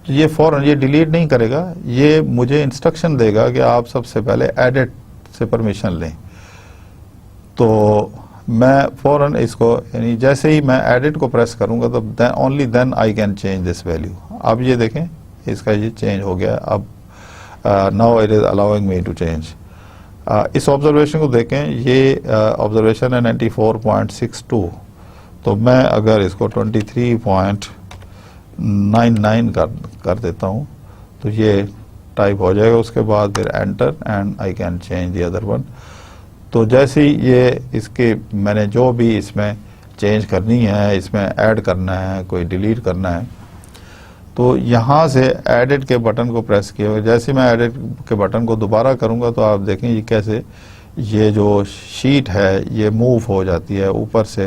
ये फ़ौरन ये डिलीट नहीं करेगा, ये मुझे इंस्ट्रक्शन देगा कि आप सबसे पहले एडिट से परमिशन लें। तो मैं फ़ौरन इसको यानी जैसे ही मैं एडिट को प्रेस करूंगा तो only then I can change this value. अब ये देखें इसका ये चेंज हो गया। अब now it is allowing me to change. इस ऑब्जर्वेशन को देखें, ये ऑब्जर्वेशन है 94.62। तो मैं अगर इसको 23.99 कर देता हूँ तो ये टाइप हो जाएगा। उसके बाद फिर enter and I can change the other one. तो जैसे ही ये इसके मैंने जो भी इसमें चेंज करनी है, इसमें ऐड करना है, कोई डिलीट करना है, तो यहाँ से एडिट के बटन को प्रेस किया हुआ, जैसे मैं एडिट के बटन को दोबारा करूँगा तो आप देखें ये कैसे ये जो शीट है ये मूव हो जाती है। ऊपर से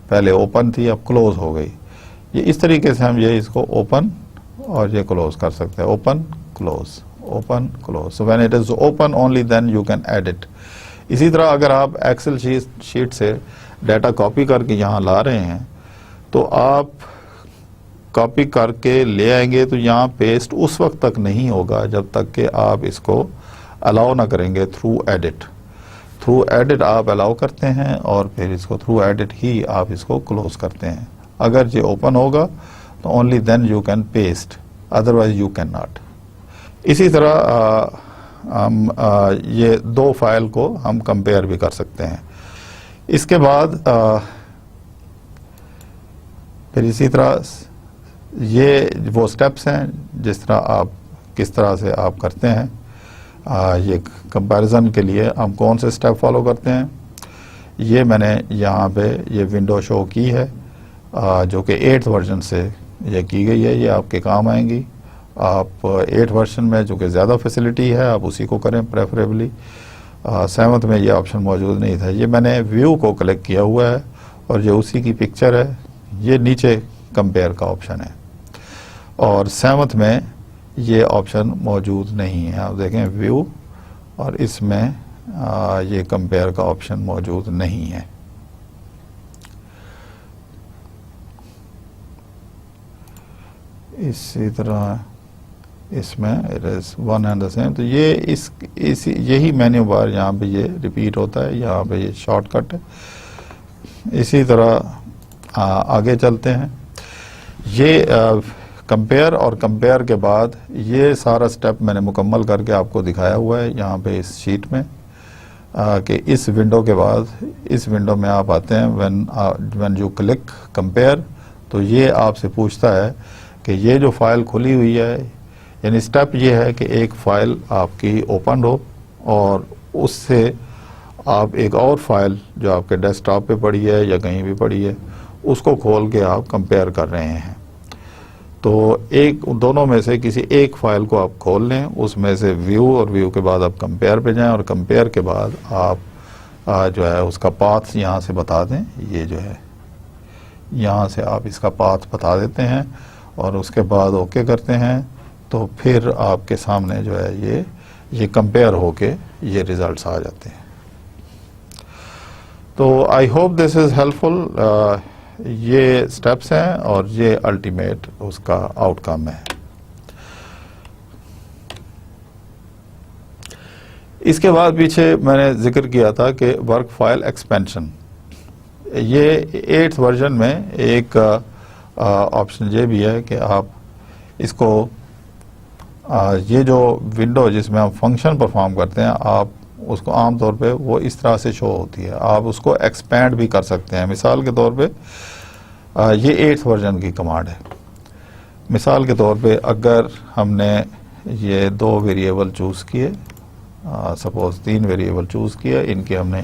पहले ओपन थी, अब क्लोज हो गई। ये इस तरीके से हम ये इसको ओपन और ये क्लोज कर सकते हैं। Open close, open close. So when it is open only then you can edit. इसी तरह अगर आप एक्सेल शीट से डाटा कॉपी करके यहाँ ला रहे हैं तो आप कॉपी करके ले आएंगे तो यहाँ पेस्ट उस वक्त तक नहीं होगा जब तक कि आप इसको अलाउ ना करेंगे थ्रू एडिट। थ्रू एडिट आप अलाउ करते हैं और फिर इसको थ्रू एडिट ही आप इसको क्लोज करते हैं। अगर ये ओपन होगा तो only then you can paste, otherwise you can not. इसी तरह हम ये 2 फाइल को हम कंपेयर भी कर सकते हैं। इसके बाद फिर इसी तरह ये वो स्टेप्स हैं जिस तरह आप किस तरह से आप करते हैं। ये कंपैरिजन के लिए हम कौन से स्टेप फॉलो करते हैं, ये मैंने यहाँ पे ये विंडो शो की है जो कि 8th वर्जन से ये की गई है। ये आपके काम आएंगी। आप 8th वर्जन में जो कि ज़्यादा फैसिलिटी है आप उसी को करें प्रेफरेबली। 7th में ये ऑप्शन मौजूद नहीं था। ये मैंने व्यू को क्लिक किया हुआ है और ये उसी की पिक्चर है। ये नीचे कंपेयर का ऑप्शन है और 7th में ये ऑप्शन मौजूद नहीं है। आप देखें व्यू और इसमें ये कंपेयर का ऑप्शन मौजूद नहीं है। इसी तरह इसमें it is one and the same. तो ये यही मेन्यू बार यहाँ पे ये रिपीट होता है, यहाँ पे ये शॉर्टकट है। इसी तरह आगे चलते हैं। ये कंपेयर और कंपेयर के बाद ये सारा स्टेप मैंने मुकम्मल करके आपको दिखाया हुआ है यहाँ पे इस शीट में। कि इस विंडो के बाद इस विंडो में आप आते हैं, व्हेन यू क्लिक कंपेयर, तो ये आपसे पूछता है कि ये जो फाइल खुली हुई है, यानी स्टेप ये है कि एक फाइल आपकी ओपन हो और उससे आप एक और फाइल जो आपके डेस्कटॉप पे पड़ी है या कहीं भी पड़ी है उसको खोल के आप कंपेयर कर रहे हैं। तो एक दोनों में से किसी एक फाइल को आप खोल लें, उसमें से व्यू, और व्यू के बाद आप कंपेयर पे जाएं, और कंपेयर के बाद आप जो है उसका पाथ यहाँ से बता दें। ये जो है यहाँ से आप इसका पाथ बता देते हैं और उसके बाद ओके करते हैं, तो फिर आपके सामने जो है ये कंपेयर होके ये रिजल्ट्स आ जाते हैं। तो I hope this is helpful. ये स्टेप्स हैं और ये अल्टीमेट उसका आउटकम है। इसके बाद पीछे मैंने जिक्र किया था कि वर्क फाइल एक्सपेंशन, ये 8th वर्जन में एक ऑप्शन ये भी है कि आप इसको ये जो विंडो जिसमें हम फंक्शन परफॉर्म करते हैं, आप उसको आमतौर पे वो इस तरह से शो होती है, आप उसको एक्सपेंड भी कर सकते हैं। मिसाल के तौर पे ये 8th वर्जन की कमांड है। मिसाल के तौर पे अगर हमने ये 2 वेरिएबल चूज़ किए, सपोज 3 वेरिएबल चूज़ किए, इनकी हमने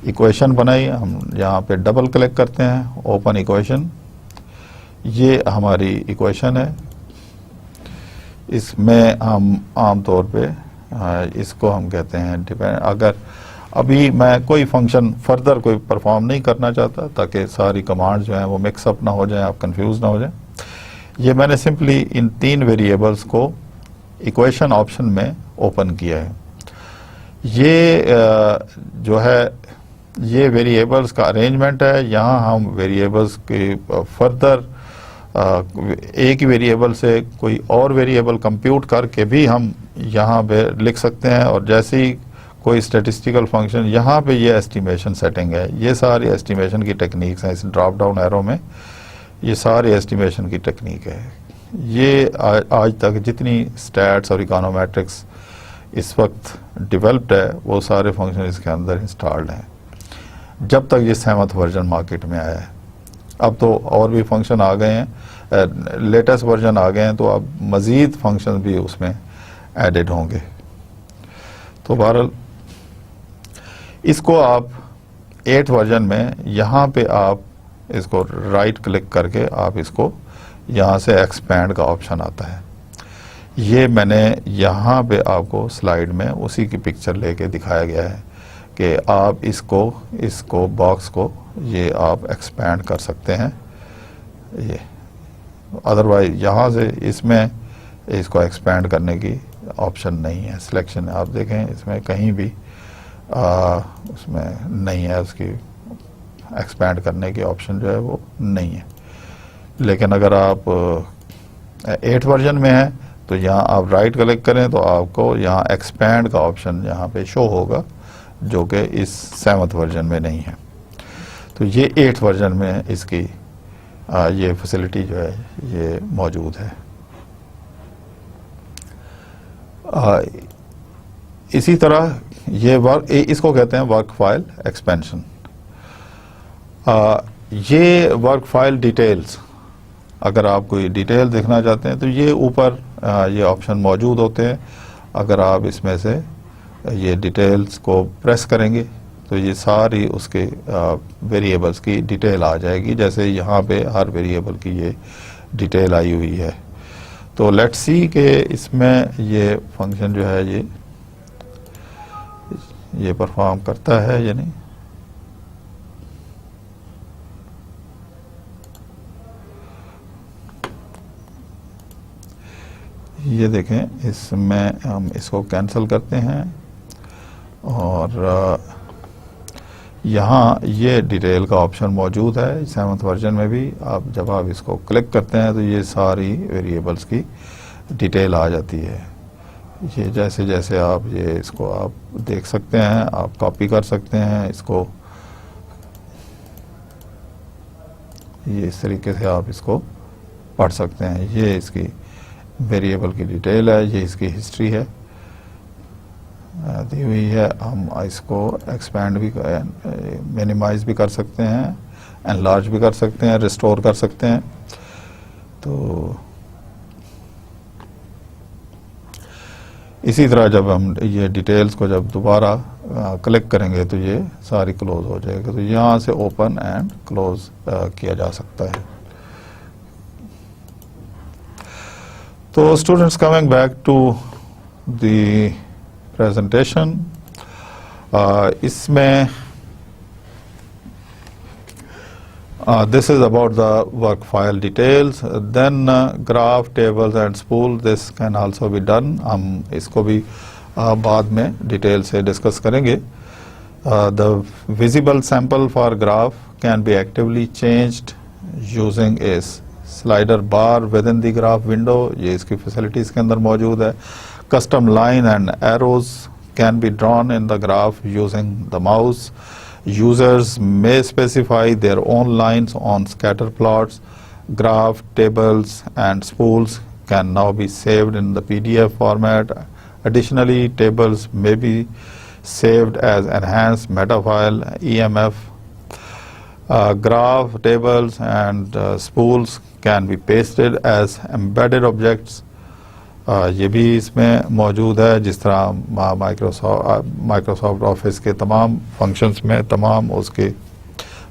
इक्वेशन बनाई, हम यहाँ पे डबल क्लिक करते हैं, ओपन इक्वेशन, ये हमारी इक्वेशन है। इसमें हम आमतौर पे इसको हम कहते हैं डिपेंड। अगर अभी मैं कोई फंक्शन फर्दर कोई परफॉर्म नहीं करना चाहता ताकि सारी कमांड जो हैं वो मिक्सअप ना हो जाए, आप कंफ्यूज ना हो जाए, ये मैंने सिंपली इन 3 वेरिएबल्स को इक्वेशन ऑप्शन में ओपन किया है। ये जो है ये वेरिएबल्स का अरेंजमेंट है। यहाँ हम वेरिएबल्स के फर्दर एक ही वेरिएबल से कोई और वेरिएबल कंप्यूट करके भी हम यहाँ पे लिख सकते हैं, और जैसे ही कोई स्टैटिस्टिकल फंक्शन, यहाँ पे ये एस्टिमेशन सेटिंग है। ये सारी एस्टिमेशन की टेक्निक्स हैं, इस ड्रॉप डाउन एरो में ये सारी एस्टिमेशन की टेक्निक है। ये आज तक जितनी स्टैट्स और इकोनोमेट्रिक्स इस वक्त डेवलप्ड है वो सारे फंक्शन इसके अंदर इंस्टॉल्ड हैं, जब तक ये 7th वर्जन मार्केट में आया है। अब तो और भी फंक्शन आ गए हैं, लेटेस्ट वर्जन आ गए हैं, तो अब मज़ीद फंक्शन भी उसमें एडेड होंगे। तो बहरहाल इसको आप 8th वर्जन में यहाँ पे आप इसको राइट क्लिक करके आप इसको यहाँ से एक्सपैंड का ऑप्शन आता है। ये मैंने यहाँ पे आपको स्लाइड में उसी की पिक्चर लेके दिखाया गया है कि आप इसको बॉक्स को ये आप एक्सपैंड कर सकते हैं। ये अदरवाइज यहाँ से इसमें इसको एक्सपैंड करने की ऑप्शन नहीं है, सिलेक्शन आप देखें इसमें कहीं भी उसमें नहीं है, उसकी एक्सपैंड करने की ऑप्शन जो है वो नहीं है। लेकिन अगर आप 8th वर्जन में हैं तो यहाँ आप राइट क्लिक करें तो आपको यहाँ एक्सपैंड का ऑप्शन यहाँ पे शो होगा, जो कि इस 7th वर्जन में नहीं है। तो ये 8th वर्जन में इसकी ये फैसिलिटी जो है ये मौजूद है। इसी तरह इसको कहते हैं वर्क फाइल एक्सपेंशन। ये वर्क फाइल डिटेल्स, अगर आप कोई डिटेल देखना चाहते हैं तो ये ऊपर ये ऑप्शन मौजूद होते हैं। अगर आप इसमें से ये डिटेल्स को प्रेस करेंगे तो ये सारी उसके वेरिएबल्स की डिटेल आ जाएगी, जैसे यहाँ पे हर वेरिएबल की ये डिटेल आई हुई है। तो लेट्स सी कि इसमें ये फंक्शन जो है ये परफॉर्म करता है या नहीं। ये देखें, इसमें हम इसको कैंसिल करते हैं और यहाँ ये डिटेल का ऑप्शन मौजूद है 7th वर्जन में भी। आप जब आप इसको क्लिक करते हैं तो ये सारी वेरिएबल्स की डिटेल आ जाती है। ये जैसे जैसे आप इसको आप देख सकते हैं, आप कॉपी कर सकते हैं इसको, ये इस तरीके से आप इसको पढ़ सकते हैं। ये इसकी वेरिएबल की डिटेल है, ये इसकी हिस्ट्री है। दी हुई है, हम इसको एक्सपेंड भी मिनिमाइज भी कर सकते हैं, एनलार्ज भी कर सकते हैं, रिस्टोर कर सकते हैं। तो इसी तरह जब हम ये डिटेल्स को जब दोबारा क्लिक करेंगे तो ये सारी क्लोज हो जाएगी। तो यहाँ से ओपन एंड क्लोज किया जा सकता है। तो students, coming back to the presentation, इसमें this is about the work file details, then graph, tables and spool, this can also be done. हम इसको भी बाद में डिटेल से डिस्कस करेंगे। The visible sample for graph can be actively changed using a slider bar within the graph window, ये इसकी facilities के अंदर मौजूद है। Custom line and arrows can be drawn in the graph using the mouse. Users may specify their own lines on scatter plots. Graph, tables and spools can now be saved in the PDF format. Additionally, tables may be saved as enhanced meta file, EMF. Graph, tables and spools can be pasted as embedded objects. ये भी इसमें मौजूद है, जिस तरह Microsoft office के तमाम functions में, तमाम उसके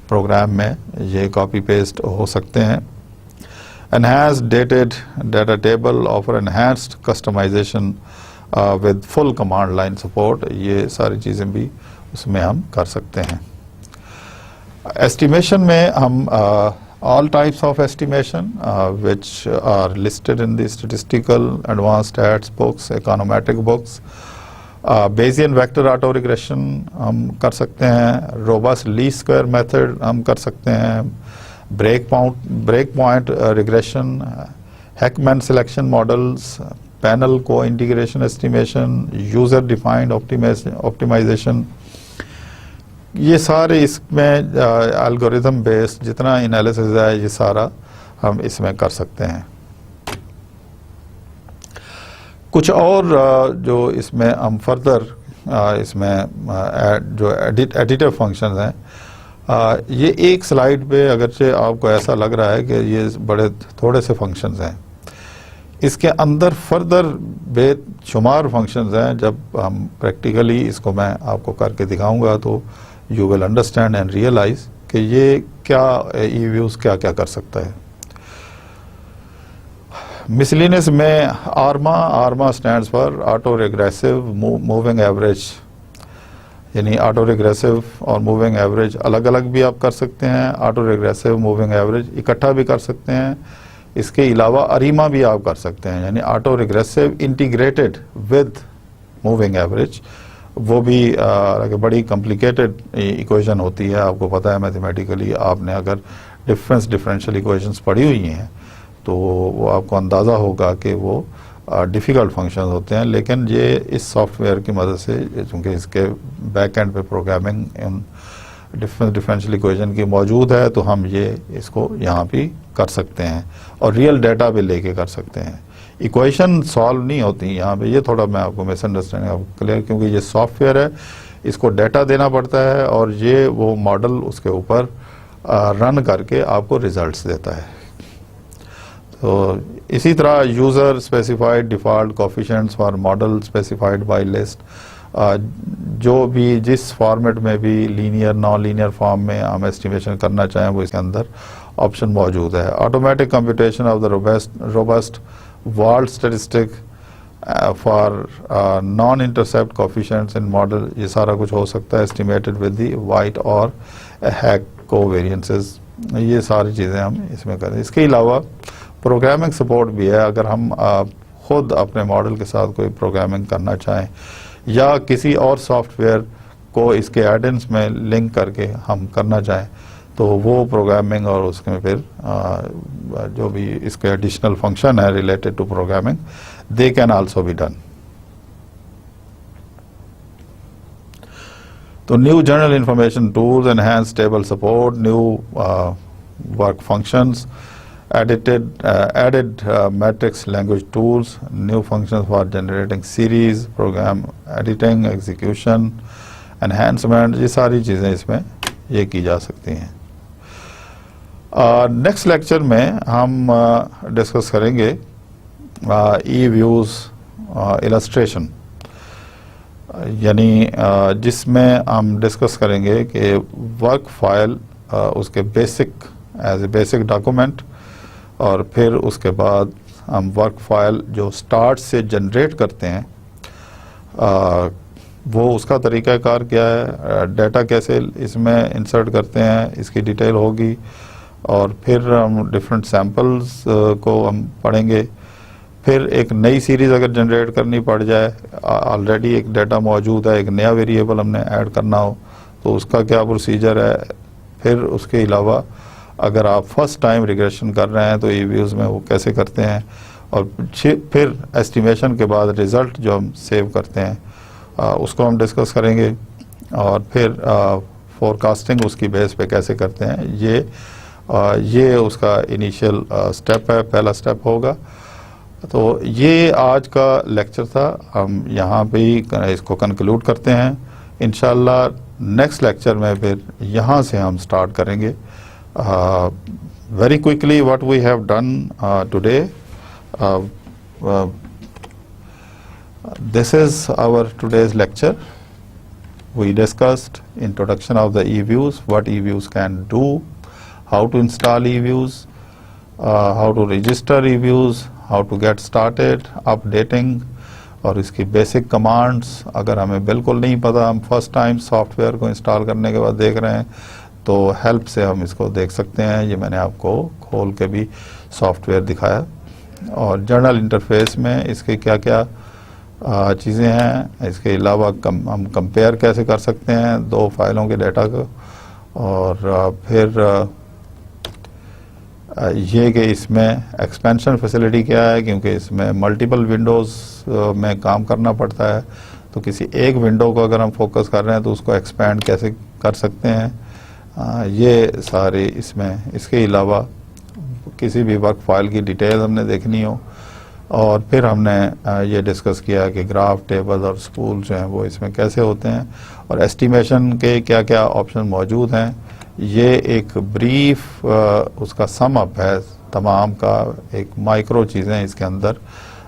प्रोग्राम में ये कॉपी पेस्ट हो सकते हैं। Enhanced dated data table offer enhanced customization with full command line support, ये सारी चीज़ें भी उसमें हम कर सकते हैं। एस्टिमेशन में हम all types of estimation which are listed in the statistical, advanced stats books, econometric books. Bayesian vector auto regression हम कर सकते हैं, robust least square method हम कर सकते हैं, breakpoint regression, Heckman selection models, panel co-integration estimation, user defined optimization, ये सारे इसमें एल्गोरिथम बेस्ड जितना एनालिसिस है ये सारा हम इसमें कर सकते हैं। कुछ और जो इसमें हम फर्दर इसमें जो एडिटिव फंक्शंस हैं, ये एक स्लाइड पे अगरचे आपको ऐसा लग रहा है कि ये बड़े थोड़े से फंक्शंस हैं, इसके अंदर फर्दर बेशुमार फंक्शंस हैं। जब हम प्रैक्टिकली इसको मैं आपको करके दिखाऊंगा तो you will understand and realize कि ये क्या ई-व्यूज क्या क्या कर सकता है। मिसलिनियस में Arma stands for auto regressive moving average, यानी ऑटो रिग्रेसिव और मूविंग एवरेज अलग अलग भी आप कर सकते हैं, ऑटो रिग्रेसिव मूविंग एवरेज इकट्ठा भी कर सकते हैं। इसके अलावा अरीमा भी आप कर सकते हैं, यानी auto regressive integrated with moving average, वो भी बड़ी कॉम्प्लिकेटेड इक्वेशन होती है। आपको पता है मैथमेटिकली आपने अगर डिफरेंशियल इक्वेशंस पढ़ी हुई हैं तो वो आपको अंदाज़ा होगा कि वो डिफ़िकल्ट फंक्शन होते हैं, लेकिन ये इस सॉफ्टवेयर की मदद से, चूँकि इसके बैक एंड पे प्रोग्रामिंग इन डिफरेंशियल इक्वेशन की मौजूद है, तो हम ये इसको यहाँ भी कर सकते हैं और रियल डाटा भी लेके कर सकते हैं। इक्वेशन सॉल्व नहीं होती यहाँ पे, ये थोड़ा मैं आपको मिसअंडरस्टैंडिंग आपको क्लियर, क्योंकि ये सॉफ्टवेयर है, इसको डाटा देना पड़ता है और ये वो मॉडल उसके ऊपर रन करके आपको रिजल्ट्स देता है। तो इसी तरह user specified default coefficients for model specified by list, जो भी जिस फॉर्मेट में भी लीनियर नॉन लीनियर फॉर्म में हम एस्टिमेशन करना चाहें वो इसके अंदर ऑप्शन मौजूद है। Automatic computation of the robust Wald statistic for non intercept coefficients in model, ये सारा कुछ हो सकता है। एस्टिमेटेड विद द वाइट और हैक कोवेरिएंसेस, ये सारी चीज़ें हम इसमें करें। इसके अलावा प्रोग्रामिंग सपोर्ट भी है, अगर हम खुद अपने मॉडल के साथ कोई प्रोग्रामिंग करना चाहें या किसी और सॉफ्टवेयर को इसके एड-इन्स में लिंक करके हम करना चाहें तो वो प्रोग्रामिंग और उसमें फिर जो भी इसके एडिशनल फंक्शन है related to programming, they can also be done. तो new general information tools, enhance table support, new work functions added matrix language tools, new functions for generating series, program editing, execution, enhancement, ये सारी चीज़ें इसमें ये की जा सकती हैं। नेक्स्ट लेक्चर में हम डिस्कस करेंगे ई व्यूज़ इलस्ट्रेशन, यानी जिसमें हम डिस्कस करेंगे कि वर्क फाइल उसके basic as a basic document, और फिर उसके बाद हम वर्क फाइल जो स्टार्ट से जनरेट करते हैं वो उसका तरीक़ाकार क्या है, डाटा कैसे इसमें इंसर्ट करते हैं, इसकी डिटेल होगी, और फिर हम डिफरेंट सैम्पल्स को हम पढ़ेंगे। फिर एक नई सीरीज़ अगर जनरेट करनी पड़ जाए, ऑलरेडी एक डाटा मौजूद है, एक नया वेरिएबल हमने ऐड करना हो तो उसका क्या प्रोसीजर है। फिर उसके अलावा अगर आप फर्स्ट टाइम रिग्रेशन कर रहे हैं तो ई व्यूज़ में वो कैसे करते हैं, और फिर एस्टिमेशन के बाद रिज़ल्ट जो हम सेव करते हैं उसको हम डिस्कस करेंगे, और फिर फोरकास्टिंग उसकी बेस पे कैसे करते हैं। ये उसका इनिशियल स्टेप है, पहला स्टेप होगा। तो ये आज का लेक्चर था, हम यहाँ पे ही इसको कंक्लूड करते हैं। इंशाल्लाह नेक्स्ट लेक्चर में फिर यहाँ से हम स्टार्ट करेंगे। Very quickly what we have done today, this is our today's lecture. We discussed introduction of the eViews, what eViews can do, how to install eViews, how to register eViews, how to get started, updating, और इसकी basic commands अगर हमें बिल्कुल नहीं पता, हम first time software को install करने के बाद देख रहे हैं तो हेल्प से हम इसको देख सकते हैं। ये मैंने आपको खोल के भी सॉफ्टवेयर दिखाया, और जर्नल इंटरफेस में इसके क्या क्या चीज़ें हैं। इसके अलावा हम कंपेयर कैसे कर सकते हैं दो फाइलों के डाटा को, और फिर ये कि इसमें एक्सपेंशन फैसिलिटी क्या है, क्योंकि इसमें मल्टीपल विंडोज़ में काम करना पड़ता है, तो किसी एक विंडो को अगर हम फोकस कर रहे हैं तो उसको एक्सपेंड कैसे कर सकते हैं, ये सारे इसमें। इसके अलावा किसी भी वर्क फाइल की डिटेल हमने देखनी हो, और फिर हमने ये डिस्कस किया कि ग्राफ, टेबल और स्पूल जो हैं वो इसमें कैसे होते हैं, और एस्टिमेशन के क्या क्या ऑप्शन मौजूद हैं। ये एक ब्रीफ उसका सम अप है तमाम का, एक माइक्रो चीज़ें इसके अंदर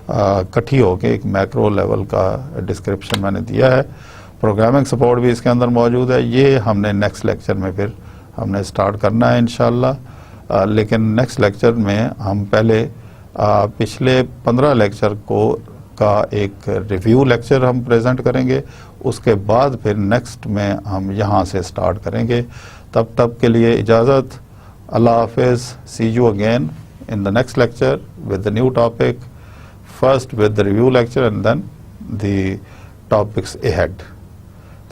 इकट्ठी होके एक मैक्रो लेवल का डिस्क्रिप्शन मैंने दिया है। प्रोग्रामिंग सपोर्ट भी इसके अंदर मौजूद है। ये हमने नेक्स्ट लेक्चर में फिर हमने स्टार्ट करना है इंशाल्लाह। लेकिन नेक्स्ट लेक्चर में हम पहले पिछले 15 लेक्चर का एक रिव्यू लेक्चर हम प्रेजेंट करेंगे, उसके बाद फिर नेक्स्ट में हम यहाँ से स्टार्ट करेंगे। तब के लिए इजाज़त, अल्लाह हाफिज़। See you again in the next lecture with the new topic, first with the review lecture and then the topics ahead.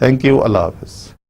Thank you, अल्लाह हाफिज़।